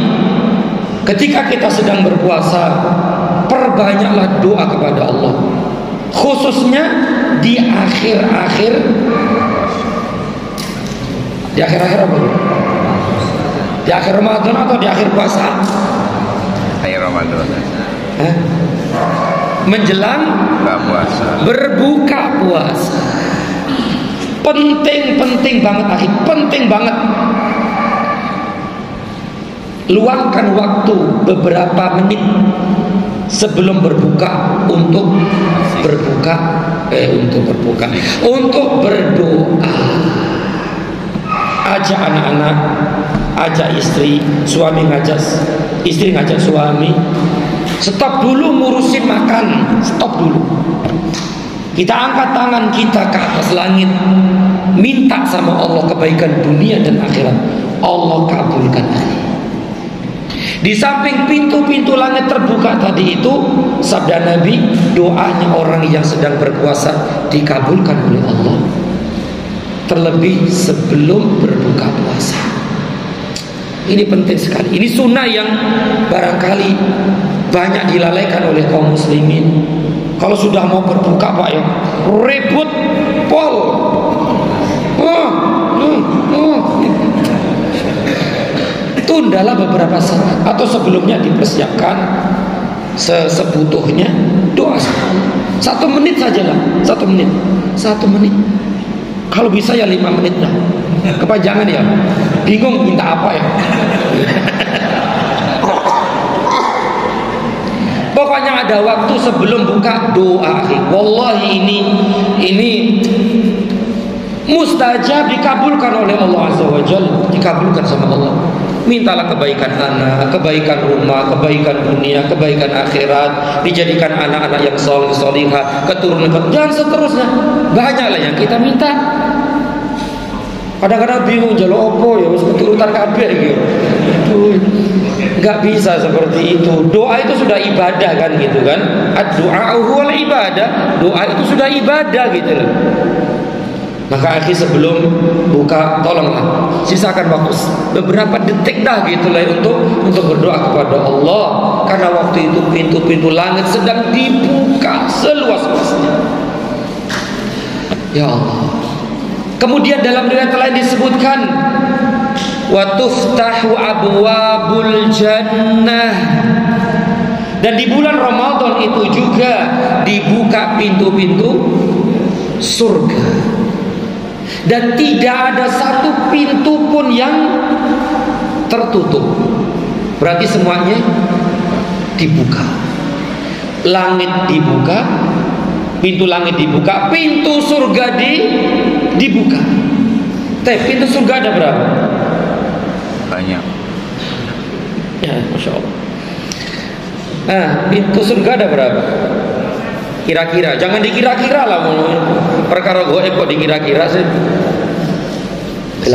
ketika kita sedang berpuasa, perbanyaklah doa kepada Allah, khususnya di akhir-akhir apa? Di akhir Ramadan atau di akhir puasa? Akhir Ramadan. Menjelang puasa. Berbuka puasa. Penting banget akhi, penting banget. Luangkan waktu beberapa menit sebelum berbuka untuk berdoa. Ajak anak-anak, ajak istri, suami ngajak istri, ngajak suami. Stop dulu ngurusin makan, stop dulu. Kita angkat tangan kita ke atas langit, minta sama Allah kebaikan dunia dan akhirat. Allah kabulkan. Di samping pintu-pintu langit terbuka tadi itu, sabda Nabi, doanya orang yang sedang berpuasa dikabulkan oleh Allah, terlebih sebelum berbuka puasa. Ini penting sekali. Ini sunnah yang barangkali banyak dilalaikan oleh kaum muslimin. Kalau sudah mau berbuka Pak ya, ribut pol. Tundalah beberapa saat atau sebelumnya dipersiapkan sebutuhnya doa. 1 menit sajalah, 1 menit. Kalau bisa ya 5 menit lah. Kepanjangan ya, bingung minta apa ya. Pokoknya ada waktu sebelum buka doa. Wallahi ini mustajab, dikabulkan oleh Allah Azza wa Jalla, dikabulkan sama Allah. Mintalah kebaikan anak, kebaikan rumah, kebaikan dunia, kebaikan akhirat, dijadikan anak-anak yang soleh solihah, keturunan dan seterusnya. Banyaklah yang kita minta. Kadang-kadang bingung jalur opo ya, harus keturutan kabeh gitu. Nggak bisa seperti itu. Doa itu sudah ibadah kan gitu kan. Ad-du'a huwal ibadah. Doa itu sudah ibadah gitu loh. Maka akhir sebelum buka, tolonglah sisakan waktu beberapa detik dah gitu lah untuk berdoa kepada Allah, karena waktu itu pintu-pintu langit sedang dibuka seluas-luasnya. Ya Allah. Kemudian dalam riwayat lain disebutkan wa tuftahu abwabul jannah, dan di bulan Ramadan itu juga dibuka pintu-pintu surga. Dan tidak ada satu pintu pun yang tertutup. Berarti semuanya dibuka. Langit dibuka, pintu langit dibuka, pintu surga dibuka. Pintu surga ada berapa? Banyak. Ya, Masya Allah. Nah, pintu surga ada berapa? Kira-kira, jangan dikira-kira lah. Perkara gue kok dikira-kira sih. 8.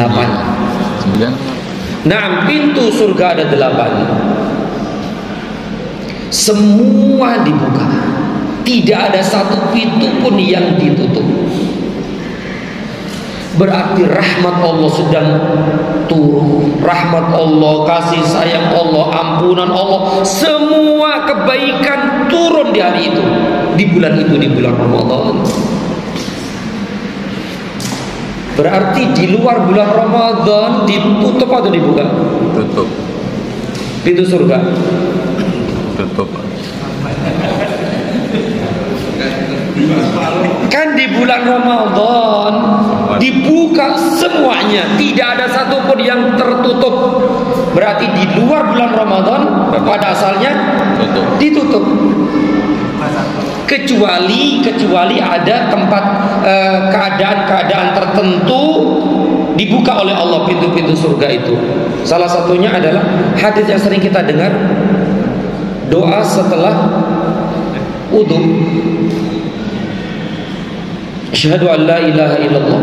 Nah, pintu surga ada 8. Semua dibuka. Tidak ada satu pintu pun yang ditutup. Berarti rahmat Allah sedang turun. Rahmat Allah, kasih sayang Allah, ampunan Allah, semua kebaikan turun di hari itu, di bulan Ramadan. Berarti di luar bulan Ramadan ditutup atau dibuka? Tutup. pintu surga? Tutup. Kan di bulan Ramadan dibuka semuanya, tidak ada satupun yang tertutup. Berarti di luar bulan Ramadan pada asalnya ditutup. Kecuali ada tempat keadaan-keadaan tertentu dibuka oleh Allah pintu-pintu surga itu. Salah satunya adalah hadis yang sering kita dengar, doa setelah wudu. Asyhadu an la ilaha illallah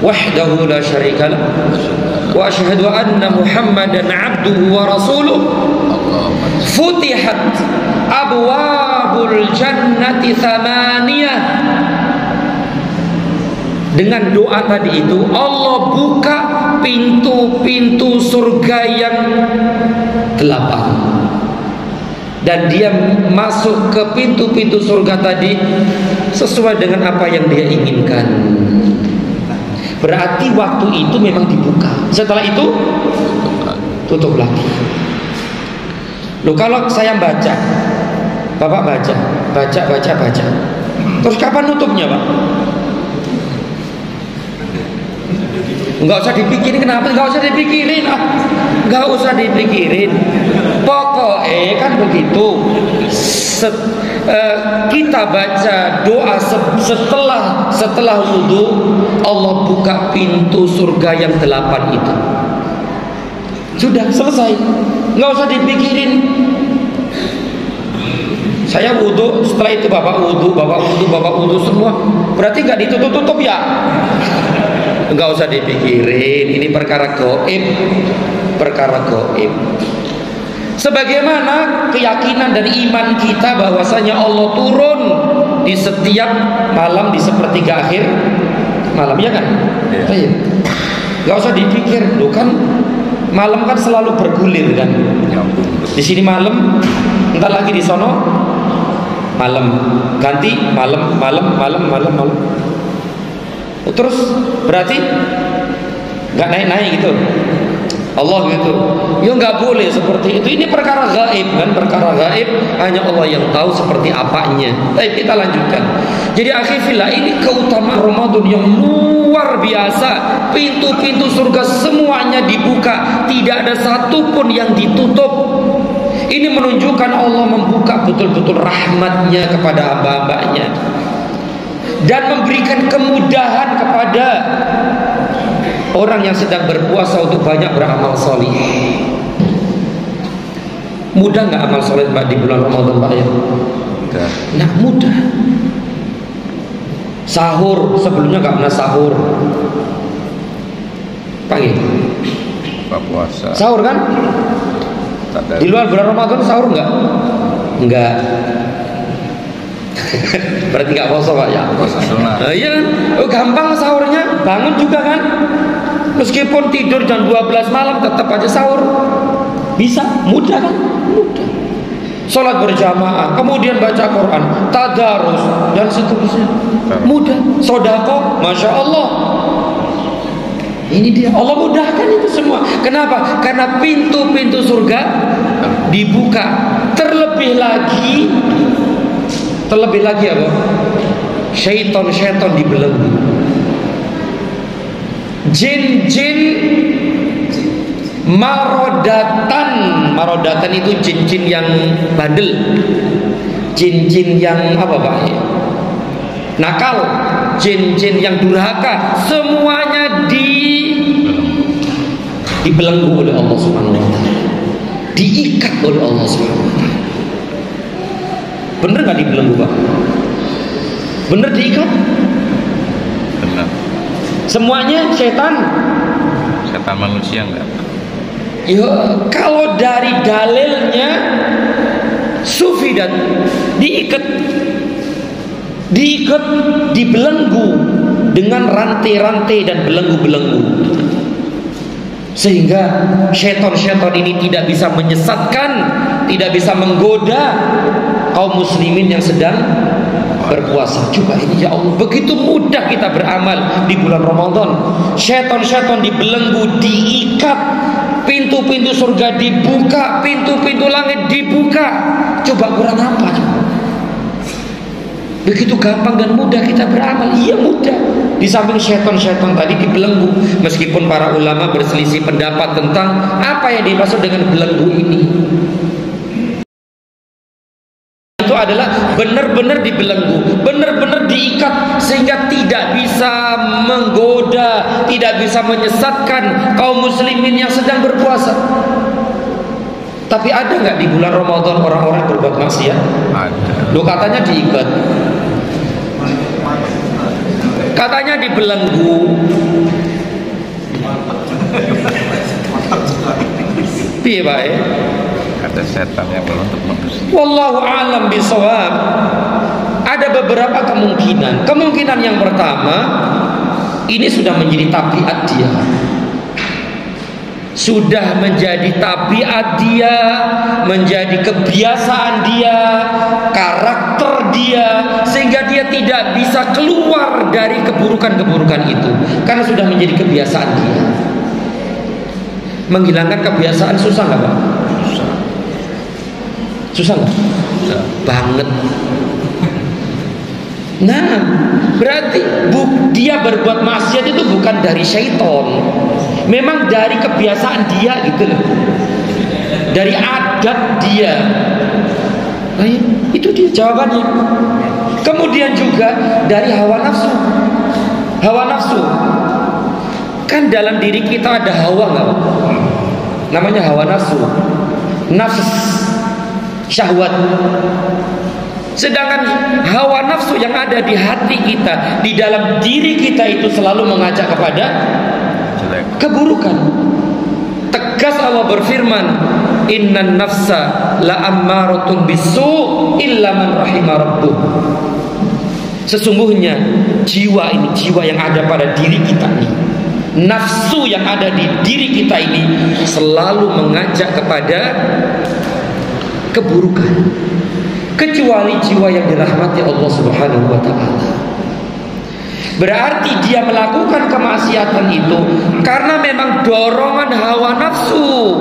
wahdahu la syarika lah wa asyhadu anna Muhammadan abduhu wa rasuluh. Futihat abwabul jannati thamaniyah. Dengan doa tadi itu Allah buka pintu-pintu surga yang 8. Dan dia masuk ke pintu-pintu surga tadi sesuai dengan apa yang dia inginkan. Berarti waktu itu memang dibuka. Setelah itu tutup lagi. Loh, kalau saya baca, Bapak baca. Terus kapan nutupnya, Pak? Enggak usah dipikirin. Kenapa? Enggak usah dipikirin. Enggak usah dipikirin. Pokoknya kan begitu. Kita baca doa setelah wudu, Allah buka pintu surga yang 8 itu. Sudah selesai. Enggak usah dipikirin. Saya wudu, setelah itu bapak wudu semua. Berarti enggak ditutup-tutup ya? Enggak usah dipikirin, ini perkara gaib. Sebagaimana keyakinan dan iman kita bahwasanya Allah turun di setiap malam di sepertiga akhir malam, ya kan? Iya. Enggak usah dipikir, loh kan malam kan selalu bergulir kan. Di sini malam, entar lagi di sono malam, ganti malam. Terus berarti nggak naik gitu Allah gitu. Ya nggak boleh seperti itu. Ini perkara gaib kan, perkara gaib hanya Allah yang tahu seperti apanya. Baik, kita lanjutkan. Jadi akhirnya ini keutamaan Ramadan yang luar biasa. Pintu-pintu surga semuanya dibuka, tidak ada satupun yang ditutup. Ini menunjukkan Allah membuka betul-betul rahmatnya kepada hamba-hambanya dan memberikan kemudahan kepada orang yang sedang berpuasa untuk banyak beramal soleh. Mudah nggak amal soleh Pak di bulan Ramadan Pak ya? Nah, mudah. Sahur sebelumnya nggak pernah sahur. Pagi. Puasa. Sahur kan? Di luar bulan Ramadan sahur nggak? Enggak. Berarti nggak puasa Pak ya? Puasa sunat. Iya, gampang sahurnya, bangun juga kan? Meskipun tidur jam 12 malam tetap aja sahur. Bisa, mudah kan? Mudah. Sholat berjamaah, kemudian baca Quran, tadarus dan seterusnya. Mudah. Sodako, masya Allah. Ini dia, Allah mudahkan itu semua. Kenapa? Karena pintu-pintu surga dibuka. Terlebih lagi apa? Syaitan dibelenggu. Jin-jin marodatan itu jin-jin yang bandel, jin-jin yang apa Pak? Nakal, jin-jin yang durhaka, semuanya dibelenggu oleh Allah Subhanahu wa taala. Diikat oleh Allah Subhanahu wa taala. Bener nggak dibelenggu Pak? Bener diikat? Benar. Semuanya setan manusia enggak? Ya, kalau dari dalilnya sufi dan diikat, dibelenggu dengan rantai-rantai dan belenggu-belenggu, sehingga syaitan ini tidak bisa menyesatkan, tidak bisa menggoda kaum muslimin yang sedang berpuasa. Coba ini ya Allah, begitu mudah kita beramal di bulan Ramadan. Syaitan dibelenggu, diikat pintu-pintu surga dibuka, pintu-pintu langit dibuka. Coba kurang apa? Begitu gampang dan mudah kita beramal. Iya mudah. Di samping syaitan-syaitan tadi dibelenggu. Meskipun para ulama berselisih pendapat tentang apa yang dimaksud dengan belenggu ini. Itu adalah benar-benar dibelenggu, benar-benar diikat sehingga tidak bisa menggoda, tidak bisa menyesatkan kaum muslimin yang sedang berpuasa. Tapi ada nggak di bulan Ramadan orang-orang berbuat maksiat? Ada. Loh, katanya diikat, katanya dibelenggu. Piye bae? Ada setan yang untuk manusia. Wallahu a'lam bishawab. Ada beberapa kemungkinan. Kemungkinan yang pertama, ini sudah menjadi tabiat dia. Sudah menjadi tabiat dia, menjadi kebiasaan dia, karakter dia, sehingga dia tidak bisa keluar dari keburukan-keburukan itu karena sudah menjadi kebiasaan dia. Menghilangkan kebiasaan susah nggak Pak? Susah nggak? Banget. Nah, berarti dia berbuat maksiat itu bukan dari syaitan, memang dari kebiasaan dia gitu loh, dari adat dia. Nah, itu dia jawabannya. Kemudian juga dari hawa nafsu. Hawa nafsu kan dalam diri kita ada hawa nggak? Namanya hawa nafsu, nafs, syahwat. Sedangkan hawa nafsu yang ada di hati kita, di dalam diri kita itu selalu mengajak kepada keburukan. Tegas Allah berfirman, innan nafsa la ammaratun bisu' illa man rahima rabbuh. Sesungguhnya jiwa ini, jiwa yang ada pada diri kita ini, nafsu yang ada di diri kita ini selalu mengajak kepada keburukan, kecuali jiwa yang dirahmati Allah Subhanahu wa ta'ala. Berarti dia melakukan kemaksiatan itu karena memang dorongan hawa nafsu,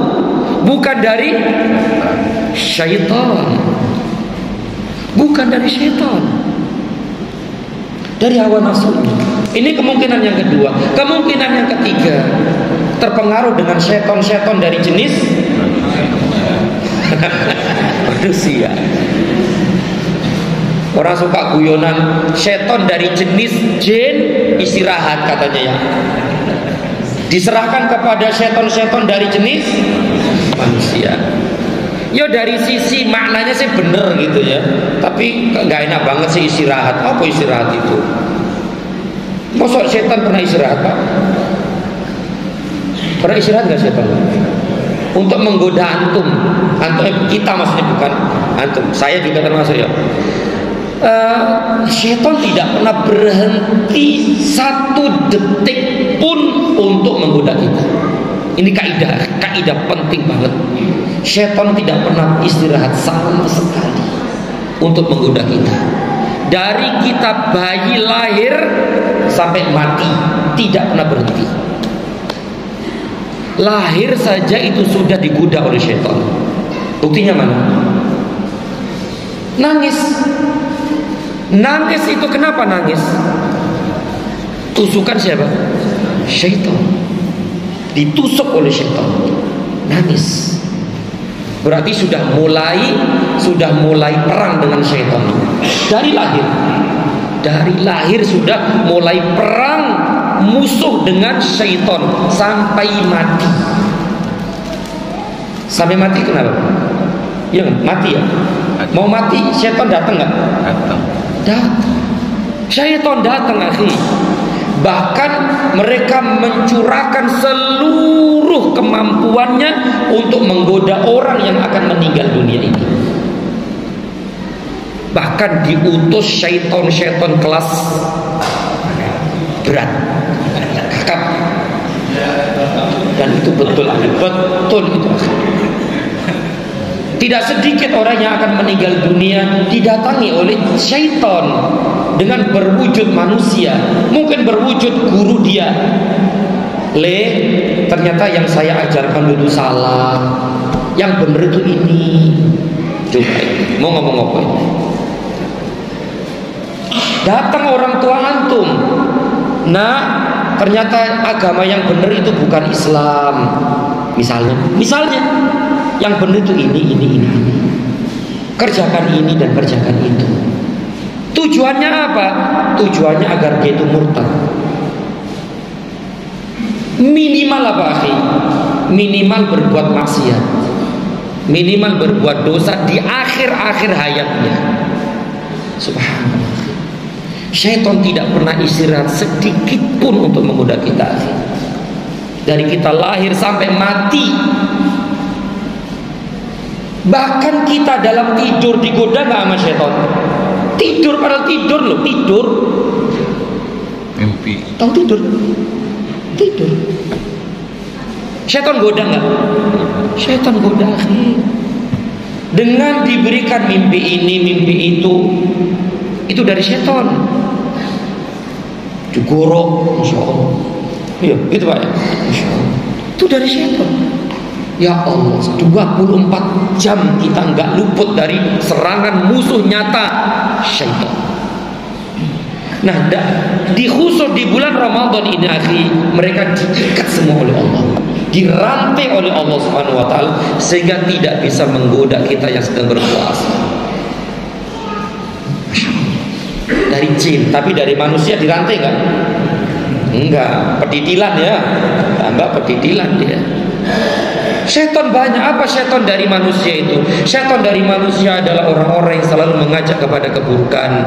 bukan dari syaitan. Bukan dari syaitan, dari hawa nafsu. Ini kemungkinan yang kedua. Kemungkinan yang ketiga, terpengaruh dengan syaitan-syaitan dari jenis manusia. Orang suka guyonan, setan dari jenis jin istirahat katanya ya. Diserahkan kepada setan-setan dari jenis manusia. Ya dari sisi maknanya sih bener gitu ya. Tapi nggak enak banget sih istirahat. Apa istirahat itu? Masa setan pernah istirahat Pak? Pernah istirahat nggak setan? Untuk menggoda antum kita maksudnya, bukan antum. Saya juga termasuk ya. Syaitan tidak pernah berhenti satu detik pun untuk menggoda kita. Ini kaidah penting banget. Syaitan tidak pernah istirahat sama sekali untuk menggoda kita. Dari kita bayi lahir sampai mati tidak pernah berhenti. Lahir saja itu sudah digoda oleh syaitan. Buktinya mana? Nangis. Nangis itu kenapa nangis? Tusukan siapa? Syaitan. Ditusuk oleh syaitan. Nangis. Berarti sudah mulai perang dengan syaitan. Dari lahir sudah mulai perang musuh dengan syaitan sampai mati. Sampai mati kenapa? Ya mati ya. Mau mati syaitan datang nggak? Datang. Syaitan datang akhi. Bahkan mereka mencurahkan seluruh kemampuannya untuk menggoda orang yang akan meninggal dunia ini. Bahkan diutus syaitan kelas berat, kakap. Dan itu betul itu. Tidak sedikit orang yang akan meninggal dunia didatangi oleh syaitan dengan berwujud manusia, mungkin berwujud guru dia, ternyata yang saya ajarkan dulu salah, yang benar itu ini. Coba mau ngomong apa ini? Datang orang tua antum, nah ternyata agama yang benar itu bukan Islam. Misalnya yang benar itu ini. Kerjakan ini dan kerjakan itu. Tujuannya apa? Tujuannya agar dia itu murtad. Minimal apa, akhi? Minimal berbuat maksiat, minimal berbuat dosa di akhir hayatnya. Subhanallah. Syaitan tidak pernah istirahat sedikit pun untuk menggoda kita, akhi. Dari kita lahir sampai mati. Bahkan kita dalam tidur digoda nggak sama syaitan? Tidur, padahal tidur loh, tidur. Mimpi. Tahu tidur? Tidur. Syaitan goda nggak? Syaitan goda, akhi. Dengan diberikan mimpi ini, mimpi itu dari syaitan. Digorok, insya Allah. Iya, gitu Pak ya. Insya Allah. Itu dari syaitan. Ya Allah, 24 jam kita nggak luput dari serangan musuh nyata syaitan. Nah, di khusus di bulan Ramadan ini, akhi, mereka diikat semua oleh Allah, dirantai oleh Allah Subhanahu wa taala sehingga tidak bisa menggoda kita yang sedang berpuasa. Dari jin, tapi dari manusia dirantai enggak? Enggak, peditilan ya. Tambah peditilan dia. Syaitan banyak. Apa syaitan dari manusia itu? Syaitan dari manusia adalah orang-orang yang selalu mengajak kepada keburukan,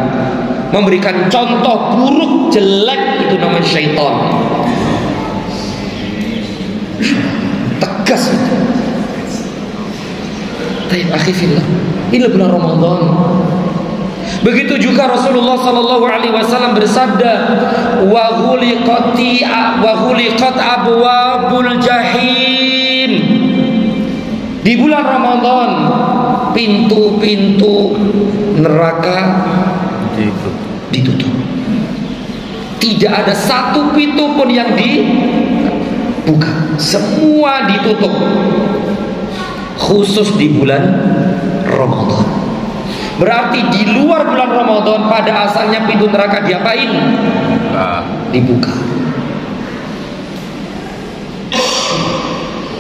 memberikan contoh buruk, jelek, itu namanya syaitan. Tegas itu. Taib akhi fillah, ini bulan Ramadan. Begitu juga Rasulullah sallallahu alaihi wasallam bersabda, wa ghuliqat abwabul jahim. Di bulan Ramadan pintu-pintu neraka ditutup. Tidak ada satu pintu pun yang dibuka, semua ditutup. Khusus di bulan Ramadan. Berarti di luar bulan Ramadan pada asalnya pintu neraka diapain? Dibuka.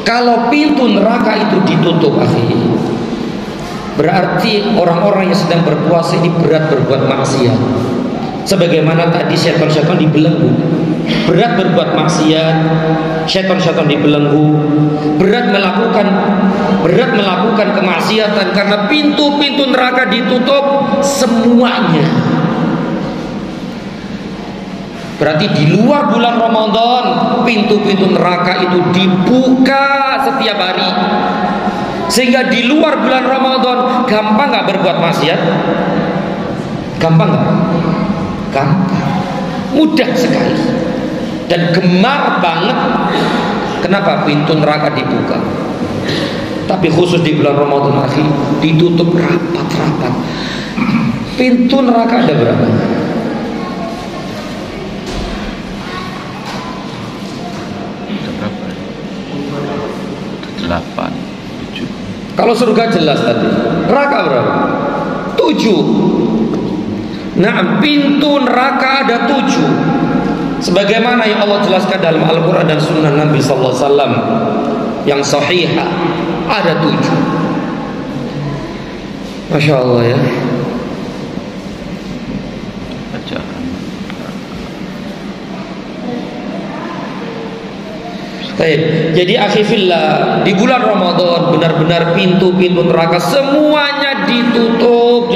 Kalau pintu neraka itu ditutup, akhi, berarti orang-orang yang sedang berpuasa ini berat berbuat maksiat. Sebagaimana tadi syaitan-syaitan dibelenggu, berat berbuat maksiat, syaitan-syaitan dibelenggu, berat melakukan kemaksiatan karena pintu-pintu neraka ditutup semuanya. Berarti di luar bulan Ramadan pintu-pintu neraka itu dibuka setiap hari. Sehingga di luar bulan Ramadan gampang gak berbuat maksiat? Gampang gak? Gampang. Mudah sekali. Dan gemar banget. Kenapa pintu neraka dibuka? Tapi khusus di bulan Ramadan, akhi, ditutup rapat-rapat. Pintu neraka ada berapa? Kalau surga jelas tadi. Neraka berapa? 7. Nah, pintu neraka ada 7. Sebagaimana yang Allah jelaskan dalam Al-Quran dan Sunnah Nabi Sallallahu Alaihi Wasallam yang sahihah, ada 7. Masya Allah ya. Jadi akhi fillah, di bulan Ramadan benar-benar pintu-pintu neraka semuanya ditutup.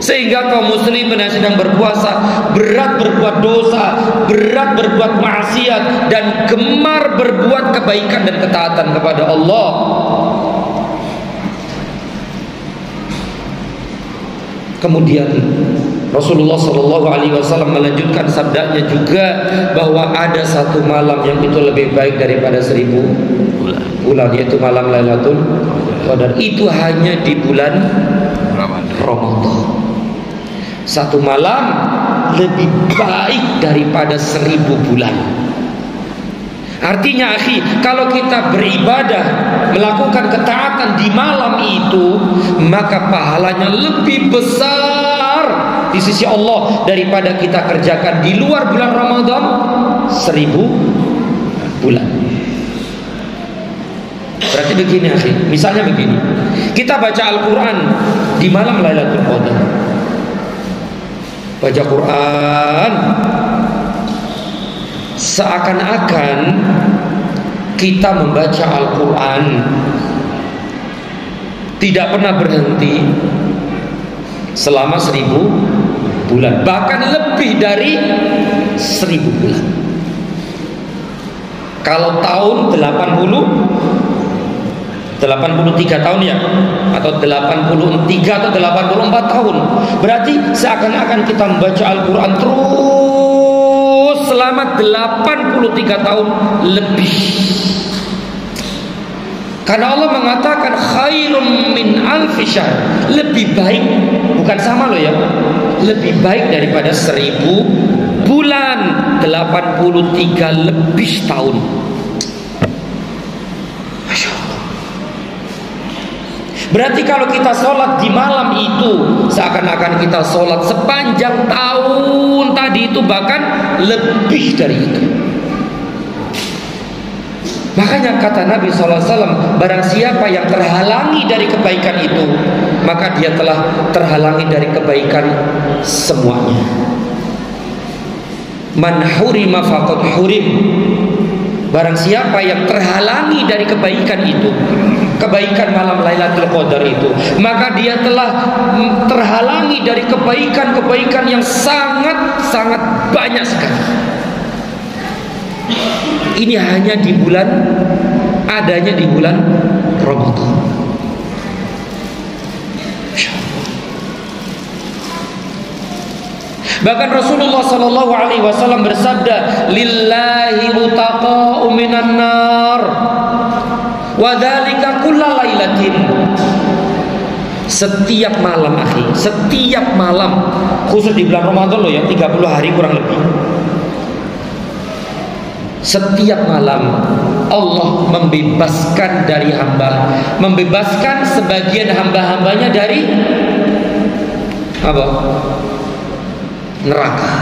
Sehingga kaum muslimin yang sedang berpuasa berat berbuat dosa, berat berbuat maksiat, dan gemar berbuat kebaikan dan ketaatan kepada Allah. Kemudian Rasulullah Shallallahu Alaihi Wasallam melanjutkan sabdanya juga bahwa ada satu malam yang itu lebih baik daripada 1000 bulan, yaitu malam Lailatul Qadar. Itu hanya di bulan Ramadan. Satu malam lebih baik daripada 1000 bulan. Artinya akhi, kalau kita beribadah, melakukan ketaatan di malam itu, maka pahalanya lebih besar di sisi Allah daripada kita kerjakan di luar bulan Ramadan 1000 bulan. Berarti begini akhi, misalnya begini, kita baca Al-Quran di malam Lailatul Qadar, baca Quran seakan-akan kita membaca Al-Quran tidak pernah berhenti selama 1000 bulan, bahkan lebih dari 1000 bulan. Kalau tahun 83 tahun ya, atau 83 atau 84 tahun, berarti seakan-akan kita membaca Al-Quran terus selama 83 tahun lebih. Karena Allah mengatakan khairun min alfi syahr, lebih baik, bukan sama loh ya, lebih baik daripada 1000 bulan, 83 lebih tahun. Masya Allah. Berarti kalau kita sholat di malam itu, seakan-akan kita sholat sepanjang tahun tadi itu, bahkan lebih dari itu. Makanya kata Nabi SAW, barang siapa yang terhalangi dari kebaikan itu, maka dia telah terhalangi dari kebaikan semuanya. Man hurima faqad hurim. Barang siapa yang terhalangi dari kebaikan itu, kebaikan malam Lailatul Qadar itu, maka dia telah terhalangi dari kebaikan-kebaikan yang sangat-sangat banyak sekali. Ini hanya di bulan, adanya di bulan Ramadan. Bahkan Rasulullah sallallahu alaihi wasallam bersabda, "Lillahi utaqa'u minan nar wa dzalika kullal lailatin." Setiap malam akhi, setiap malam, khusus di bulan Ramadan loh ya, 30 hari kurang lebih. Setiap malam Allah membebaskan dari hamba, membebaskan sebagian hamba-hambanya dari apa? Neraka.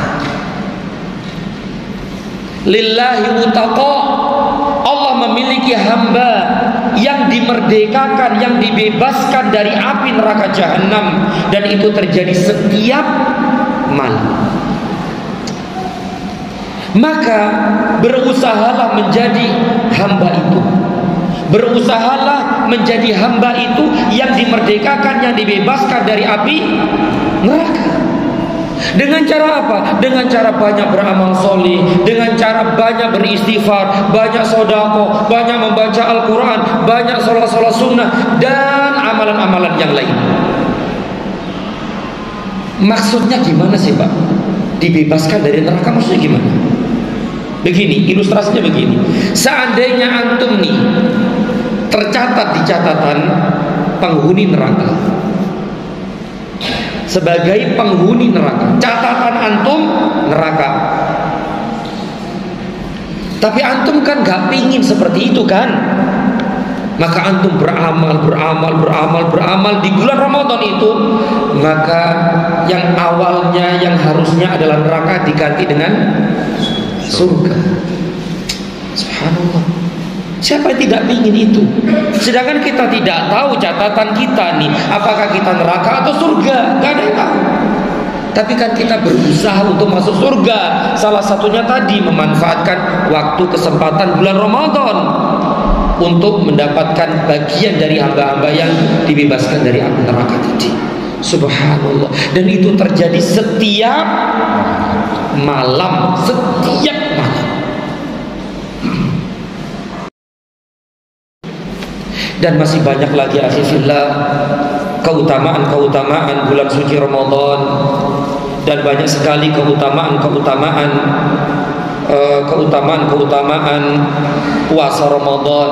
Lillahi utaqa, Allah memiliki hamba yang dimerdekakan, yang dibebaskan dari api neraka jahanam, dan itu terjadi setiap malam. Maka berusahalah menjadi hamba itu, berusahalah menjadi hamba itu yang dimerdekakan, yang dibebaskan dari api neraka. Dengan cara apa? Dengan cara banyak beramal soleh, dengan cara banyak beristighfar, banyak sodako, banyak membaca Al-Quran, banyak sholat-sholat sunnah, dan amalan-amalan yang lain. Maksudnya gimana sih Pak? Dibebaskan dari neraka maksudnya gimana? Begini, ilustrasinya begini. Seandainya antum nih tercatat di catatan penghuni neraka, sebagai penghuni neraka, catatan antum neraka. Tapi antum kan gak pingin seperti itu kan? Maka antum beramal di bulan Ramadan itu, maka yang awalnya yang harusnya adalah neraka diganti dengan surga. Subhanallah. Siapa yang tidak ingin itu? Sedangkan kita tidak tahu catatan kita nih, apakah kita neraka atau surga? Gak ada yang tahu. Tapi kan kita berusaha untuk masuk surga. Salah satunya tadi memanfaatkan waktu kesempatan bulan Ramadan untuk mendapatkan bagian dari hamba-hamba yang dibebaskan dari api neraka tadi. Subhanallah. Dan itu terjadi setiap malam, setiap malam. Dan masih banyak lagi akhifillah keutamaan-keutamaan bulan suci Ramadan, dan banyak sekali keutamaan-keutamaan puasa Ramadan.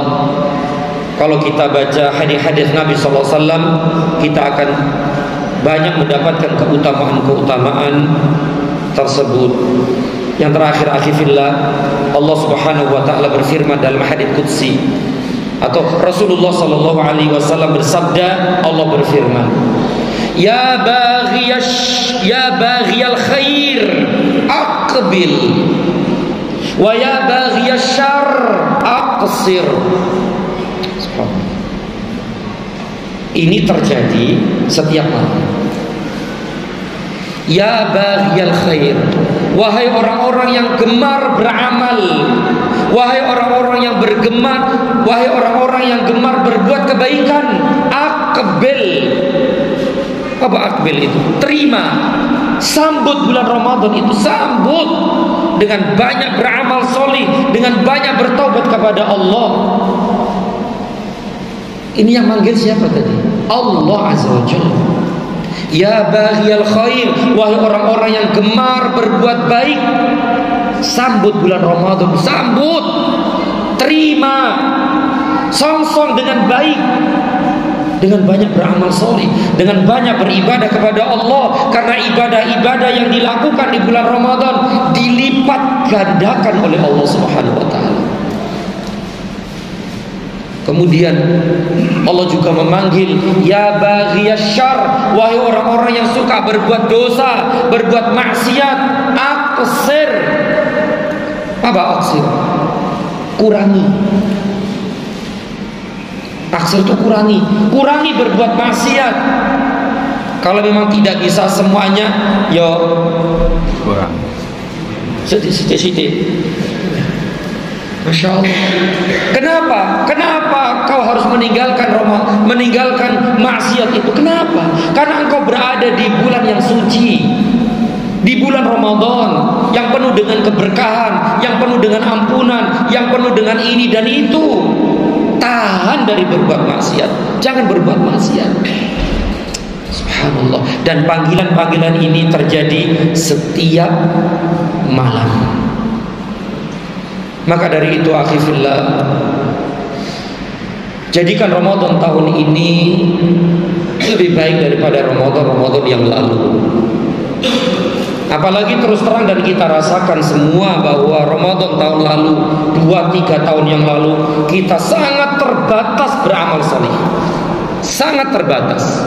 Kalau kita baca hadis-hadis Nabi SAW, kita akan banyak mendapatkan keutamaan-keutamaan tersebut. Yang terakhir, akhifillah, Allah Subhanahu wa taala berfirman dalam hadits qudsi, atau Rasulullah sallallahu alaihi wasallam bersabda, Allah berfirman, ya baghiyal khair aqbil wa ya baghiyasy syarr aqsir. Ini terjadi setiap malam. Ya baghiyal khair, wahai orang-orang yang gemar beramal, wahai orang-orang yang bergemar, wahai orang-orang yang gemar berbuat kebaikan, aqbil. Apa aqbil itu? Terima, sambut bulan Ramadan itu, sambut dengan banyak beramal solih, dengan banyak bertaubat kepada Allah. Ini yang manggil siapa tadi? Allah Azza wa Jalla. Ya baghiyal khair, wahai orang-orang yang gemar berbuat baik, sambut bulan Ramadan, sambut, terima, songsong dengan baik, dengan banyak beramal soleh, dengan banyak beribadah kepada Allah. Karena ibadah-ibadah yang dilakukan di bulan Ramadan dilipat gandakan oleh Allah Subhanahu wa taala. Kemudian Allah juga memanggil ya baghiyasy syarr, wahai orang-orang yang suka berbuat dosa, berbuat maksiat, aqsir. Apa aqsir? Kurangi. Aqsir itu kurangi berbuat maksiat. Kalau memang tidak bisa semuanya, ya kurang. Sedikit-sedikit. Masya Allah. Kenapa kau harus meninggalkan maksiat itu? Kenapa? Karena engkau berada di bulan yang suci, di bulan Ramadan yang penuh dengan keberkahan, yang penuh dengan ampunan, yang penuh dengan ini dan itu. Tahan dari berbuat maksiat, jangan berbuat maksiat. Subhanallah. Dan panggilan-panggilan ini terjadi setiap malam. Maka dari itu akhifillah, jadikan Ramadan tahun ini lebih baik daripada Ramadan yang lalu. Apalagi terus terang dan kita rasakan semua bahwa Ramadan tahun lalu, 2-3 tahun yang lalu, kita sangat terbatas beramal saleh. Sangat terbatas.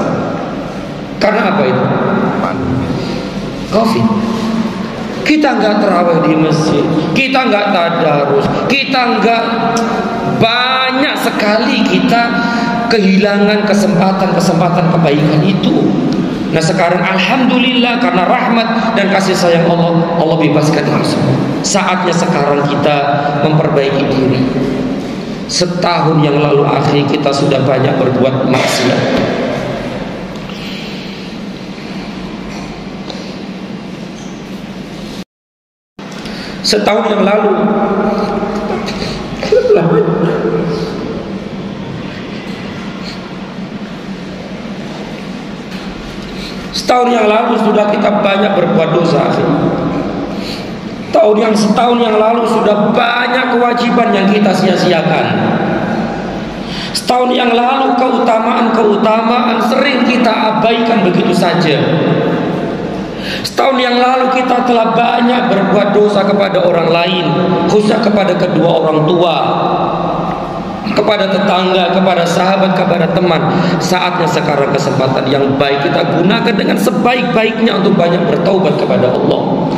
Karena apa itu? Covid. Kita nggak terawih di masjid, kita nggak tadarus, kita nggak, banyak sekali kita kehilangan kesempatan kebaikan itu. Nah sekarang alhamdulillah karena rahmat dan kasih sayang Allah, Allah bebaskan itu semua. Saatnya sekarang kita memperbaiki diri. Setahun yang lalu akhir kita sudah banyak berbuat maksiat. Setahun yang lalu sudah kita banyak berbuat dosa. Setahun yang lalu sudah banyak kewajiban yang kita sia-siakan. Setahun yang lalu keutamaan sering kita abaikan begitu saja. Setahun yang lalu kita telah banyak berbuat dosa kepada orang lain, khususnya kepada kedua orang tua, kepada tetangga, kepada sahabat, kepada teman. Saatnya sekarang kesempatan yang baik kita gunakan dengan sebaik-baiknya untuk banyak bertaubat kepada Allah,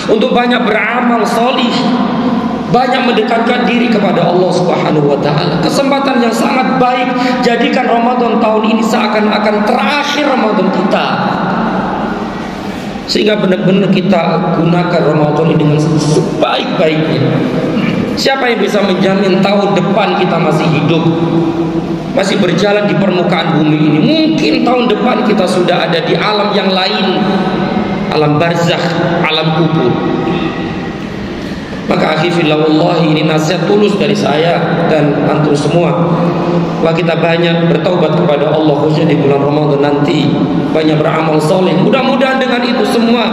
untuk banyak beramal solih, banyak mendekatkan diri kepada Allah Subhanahu wa taala. Kesempatan yang sangat baik. Jadikan Ramadan tahun ini seakan-akan terakhir Ramadan kita, sehingga benar-benar kita gunakan Ramadan ini dengan sebaik-baiknya. Siapa yang bisa menjamin tahun depan kita masih hidup, masih berjalan di permukaan bumi ini? Mungkin tahun depan kita sudah ada di alam yang lain, alam barzakh, alam kubur. Maka akhifillah, wallahi ini nasihat tulus dari saya dan antum semua. Bahwa kita banyak bertaubat kepada Allah khususnya di bulan Ramadan nanti, banyak beramal soleh. Mudah-mudahan dengan itu semua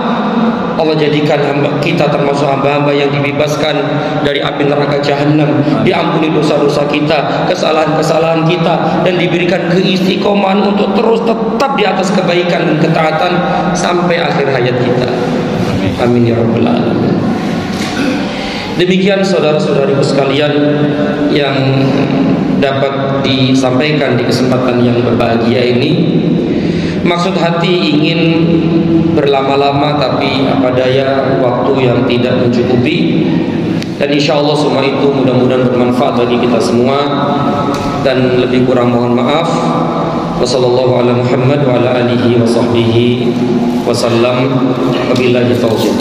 Allah jadikan kita termasuk hamba-hamba yang dibebaskan dari api neraka jahanam, diampuni dosa-dosa kita, kesalahan-kesalahan kita, dan diberikan keistiqomahan untuk terus tetap di atas kebaikan dan ketaatan sampai akhir hayat kita. Amin ya rabbal alamin. Demikian saudara-saudariku sekalian yang dapat disampaikan di kesempatan yang berbahagia ini. Maksud hati ingin berlama-lama, tapi apa daya waktu yang tidak mencukupi. Dan insya Allah semua itu mudah-mudahan bermanfaat bagi kita semua. Dan lebih kurang mohon maaf. Wassallallahu ala Muhammad wa ala alihi wa sahbihi wasallam. Wabillahi taufiq.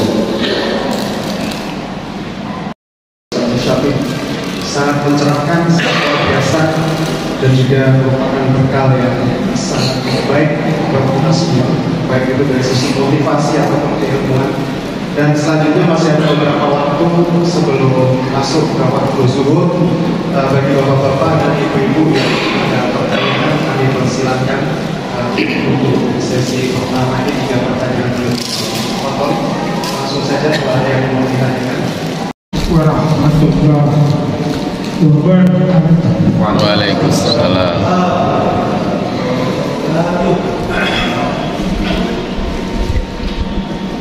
Sangat mencerahkan, sangat luar biasa, dan juga merupakan bekal yang sangat baik buat kita semua, baik itu dari sisi motivasi ataupun keilmuan. Dan selanjutnya masih ada beberapa waktu sebelum masuk ke waktu zuhur. Bagi bapak-bapak dan ibu-ibu yang ada pertanyaan, kami persilakan untuk sesi pertama ini. Jika pertanyaan belum potong, langsung saja kalau ada yang mau ditanyakan. Warahmatullahi wabarakatuh. Waalaikumsalam.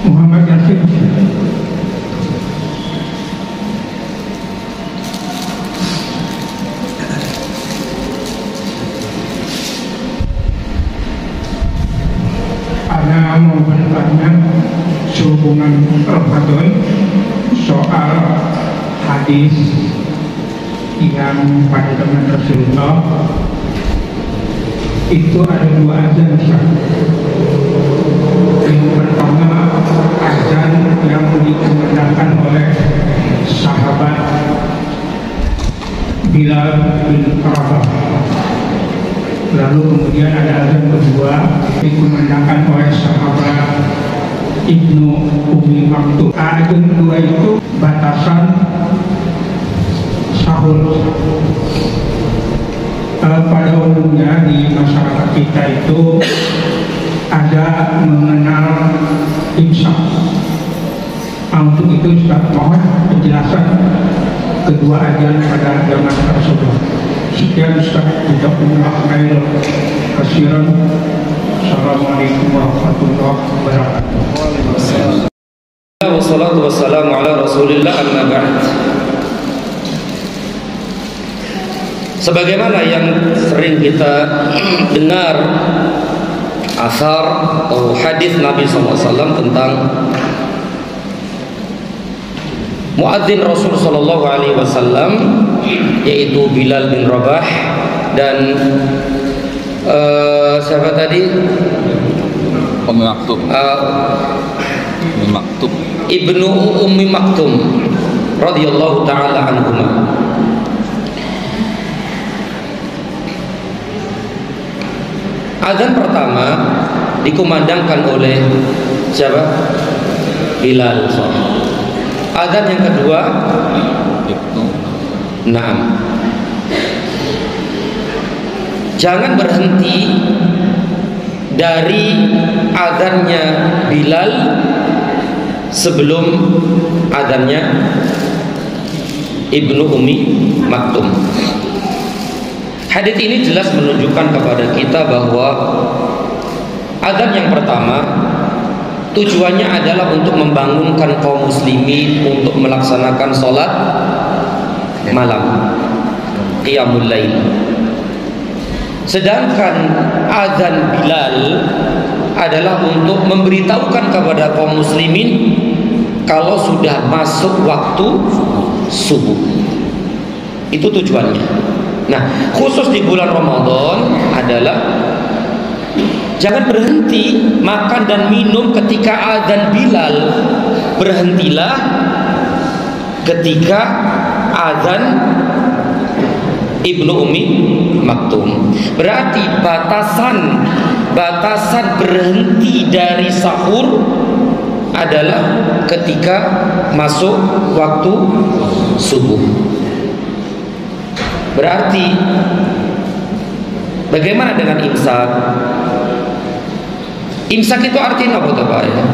Muhammad Yasin. Ana mau bertanya sehubungan Ramadan soal hadis yang pada zaman Rasulullah itu ada dua azan. Yang pertama azan yang dikumandangkan oleh sahabat Bilal bin Rabah. Lalu kemudian ada azan kedua dikumandangkan oleh sahabat Ibnu Ummi Maktum. Azan kedua itu batasan sahur. Pada umumnya di masyarakat kita itu ada mengenal imsak. Untuk itu Ustaz mohon penjelasan kedua azan pada zaman tersebut. Sekian Ustaz, jazakumullah khairan katsiran. Assalamualaikum warahmatullahi wabarakatuh. Wassalatu wassalamu ala Rasulillah, amma ba'd. Sebagaimana yang sering kita dengar asar atau hadis Nabi SAW tentang muadzin Rasul SAW, yaitu Bilal bin Rabah dan siapa tadi? Ummi Maktum. Ummi Maktum. Ibnu Ummi Maktum radhiyallahu taala anhuma. Azan pertama dikumandangkan oleh siapa? Bilal. Azan yang kedua Naam. Jangan berhenti dari azannya Bilal sebelum azannya Ibnu Ummi Maktum. Hadits ini jelas menunjukkan kepada kita bahwa azan yang pertama tujuannya adalah untuk membangunkan kaum muslimin untuk melaksanakan sholat malam, qiyamul lail. Sedangkan azan Bilal adalah untuk memberitahukan kepada kaum muslimin kalau sudah masuk waktu subuh. Itu tujuannya. Nah, khusus di bulan Ramadan adalah jangan berhenti makan dan minum ketika azan Bilal. Berhentilah ketika azan Ibnu Ummi Maktum. Berarti batasan berhenti dari sahur adalah ketika masuk waktu subuh. Berarti bagaimana dengan imsak? Imsak itu artinya apa Pak ya?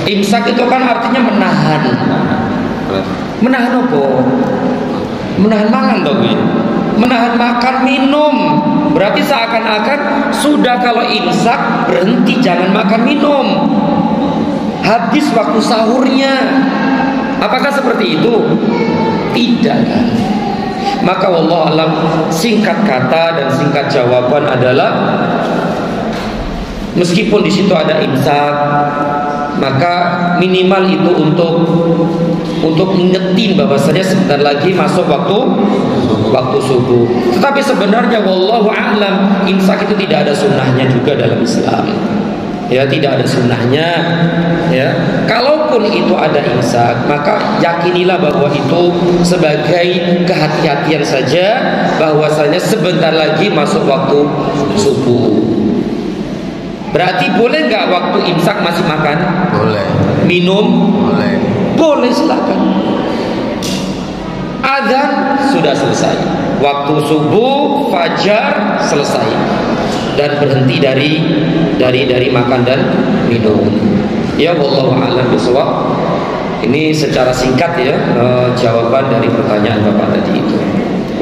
Imsak itu kan artinya menahan. Menahan apa? Menahan mangan toh ya. menahan makan minum. Berarti seakan-akan sudah kalau imsak berhenti, jangan makan minum. Habis waktu sahurnya. Apakah seperti itu? Tidak. Maka wallahu alam, singkat kata dan singkat jawaban adalah meskipun di situ ada imsak, maka minimal itu untuk ingetin bahwasanya sebentar lagi masuk waktu subuh. Tetapi sebenarnya wallahu a'lam, imsak itu tidak ada sunnahnya juga dalam Islam. Ya, tidak ada sunnahnya. Ya, kalaupun itu ada imsak, maka yakinilah bahwa itu sebagai kehati-hatian saja, bahwasanya sebentar lagi masuk waktu subuh. Berarti boleh nggak waktu imsak masih makan? Boleh. Minum? Boleh. Boleh, silakan. Adzan sudah selesai. Waktu subuh, fajar selesai. Dan berhenti dari makan dan minum. Ya, wallahu a'lam bishawab. Ini secara singkat ya jawaban dari pertanyaan Bapak tadi itu.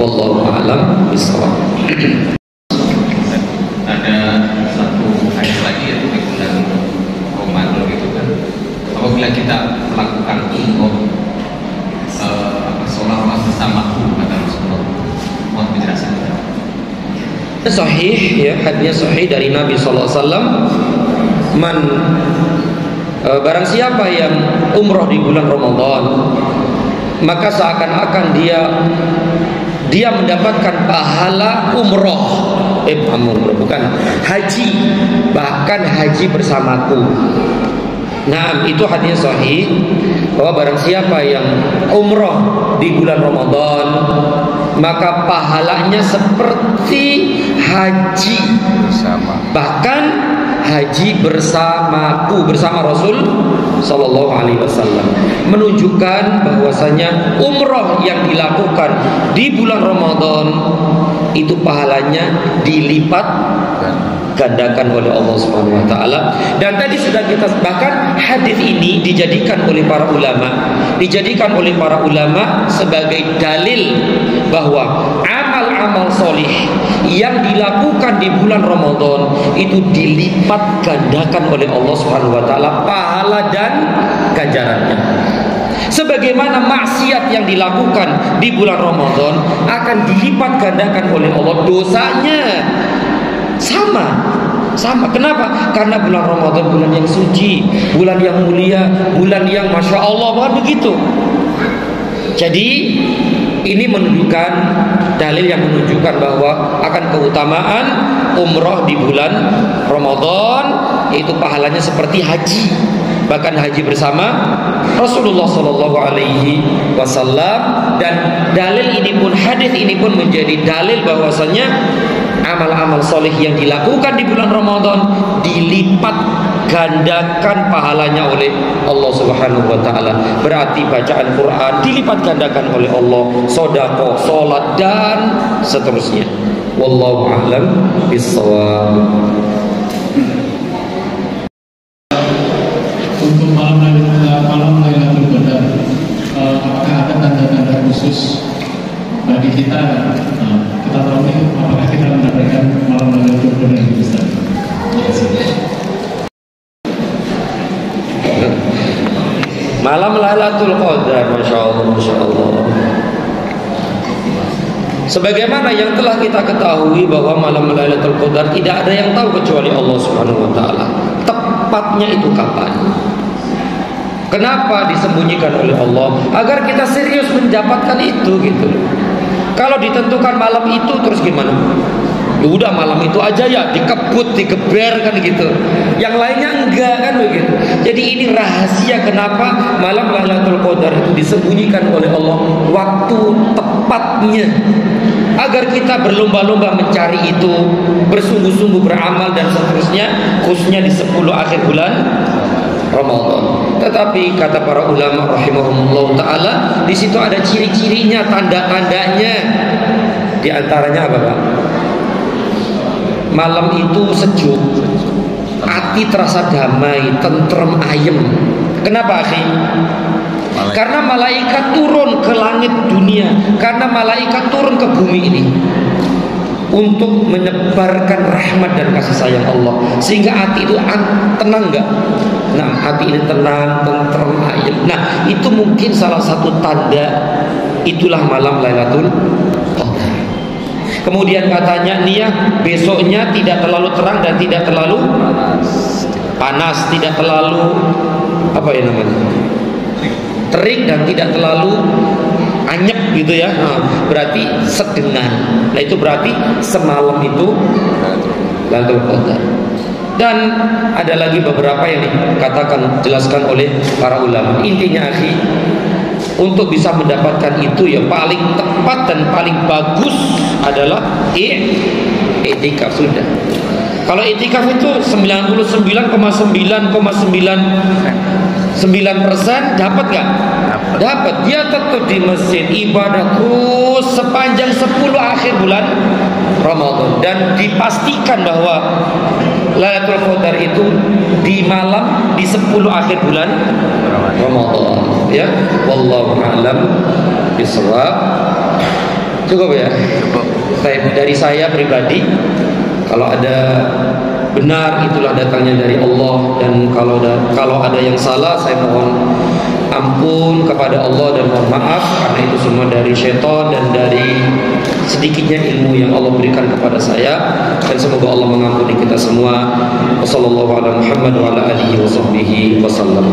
Wallahu a'lam bishawab. Ada satu ayat lagi yaitu di bulan Ramadan gitu kan. Apabila kita melakukan umroh seolah-olah bersama kata Rasulullah. Mohon penjelasan. Sahih ya, hadisnya sahih dari Nabi sallallahu alaihi wasallam, barang siapa yang umroh di bulan Ramadan, maka seakan-akan dia mendapatkan pahala umroh, bukan haji, bahkan haji bersamaku. Nah, itu hadisnya sahih bahwa barang siapa yang umroh di bulan Ramadan, maka pahalanya seperti haji Bersama. bahkan haji bersamaku, bersama Rasul Sallallahu Alaihi Wasallam, menunjukkan bahwasanya umroh yang dilakukan di bulan Ramadan itu pahalanya dilipat gandakan oleh Allah Subhanahu wa taala. Dan tadi sudah kita, bahkan hadis ini dijadikan oleh para ulama sebagai dalil bahwa amal-amal solih yang dilakukan di bulan Ramadan itu dilipat gandakan oleh Allah Subhanahu wa taala pahala dan ganjarannya. Sebagaimana maksiat yang dilakukan di bulan Ramadan akan dilipat gandakan oleh Allah dosanya. Sama. Kenapa? Karena bulan Ramadan bulan yang suci, bulan yang mulia, bulan yang masya Allah banget begitu. Jadi ini menunjukkan dalil yang menunjukkan bahwa akan keutamaan umroh di bulan Ramadan, yaitu pahalanya seperti haji, bahkan haji bersama Rasulullah Sallallahu Alaihi Wasallam. Dan dalil ini pun, hadis ini pun menjadi dalil bahwasanya amal-amal soleh yang dilakukan di bulan Ramadan dilipat gandakan pahalanya oleh Allah Subhanahu wa taala. Berarti bacaan Quran dilipat gandakan oleh Allah, sedekah, salat dan seterusnya. Wallahu a'lam bishawab. Untuk malam Lailatul Qadar, apakah ada tanda-tanda khusus bagi kita? Kita tahu nih, apakah kita mendapatkan malam Lailatul Qadar di Ustaz? Malam Lailatul Qadar, masya Allah. Sebagaimana yang telah kita ketahui bahwa malam Lailatul Qadar tidak ada yang tahu kecuali Allah Subhanahu wa taala. Tepatnya itu kapan? Kenapa disembunyikan oleh Allah? Agar kita serius mendapatkan itu gitu. Kalau ditentukan malam itu terus gimana? Ya udah malam itu aja ya, dikebut, digeber kan gitu. Yang lainnya enggak kan begitu. Jadi ini rahasia kenapa malam Lailatul Qadar itu disembunyikan oleh Allah waktu tepatnya. Agar kita berlomba-lomba mencari itu, bersungguh-sungguh beramal dan seterusnya, khususnya di 10 akhir bulan Ramadan. Tetapi kata para ulama rahimahumullah taala, di situ ada ciri-cirinya, tanda-tandanya. Di antaranya apa, Pak? Malam itu sejuk, hati terasa damai, tentrem, ayem. Kenapa, akhi? Karena malaikat turun ke langit dunia, karena malaikat turun ke bumi ini untuk menyebarkan rahmat dan kasih sayang Allah, sehingga hati itu tenang enggak? Nah, hati ini tenang, tentrem, ayem. Nah, itu mungkin salah satu tanda itulah malam Lailatul Qadar. Kemudian katanya nih ya, besoknya tidak terlalu terang dan tidak terlalu panas, tidak terlalu apa ya namanya, terik dan tidak terlalu anyep gitu ya. Nah, berarti sedengan. Nah, itu berarti semalam itu Lailatul Qadar. Dan ada lagi beberapa yang dikatakan, jelaskan oleh para ulama. Intinya akhi, untuk bisa mendapatkan itu ya paling tepat dan paling bagus adalah i'tikaf sudah. Kalau i'tikaf itu 99,999% dapat nggak? Dapat. Dia tetap di masjid, ibadah terus sepanjang 10 akhir bulan Ramadan, dan dipastikan bahwa Lailatul Qadar itu di malam di 10 akhir bulan Ramadan. Ya, wallahu a'lam bishawab. Cukup ya? Cukup. Dari saya pribadi, kalau ada benar itulah datangnya dari Allah, dan kalau ada yang salah saya mohon ampun kepada Allah dan mohon maaf, karena itu semua dari syaitan dan dari sedikitnya ilmu yang Allah berikan kepada saya, dan semoga Allah mengampuni kita semua. Wassallallahu ala Muhammad wa ala alihi wa sahbihi wasallam.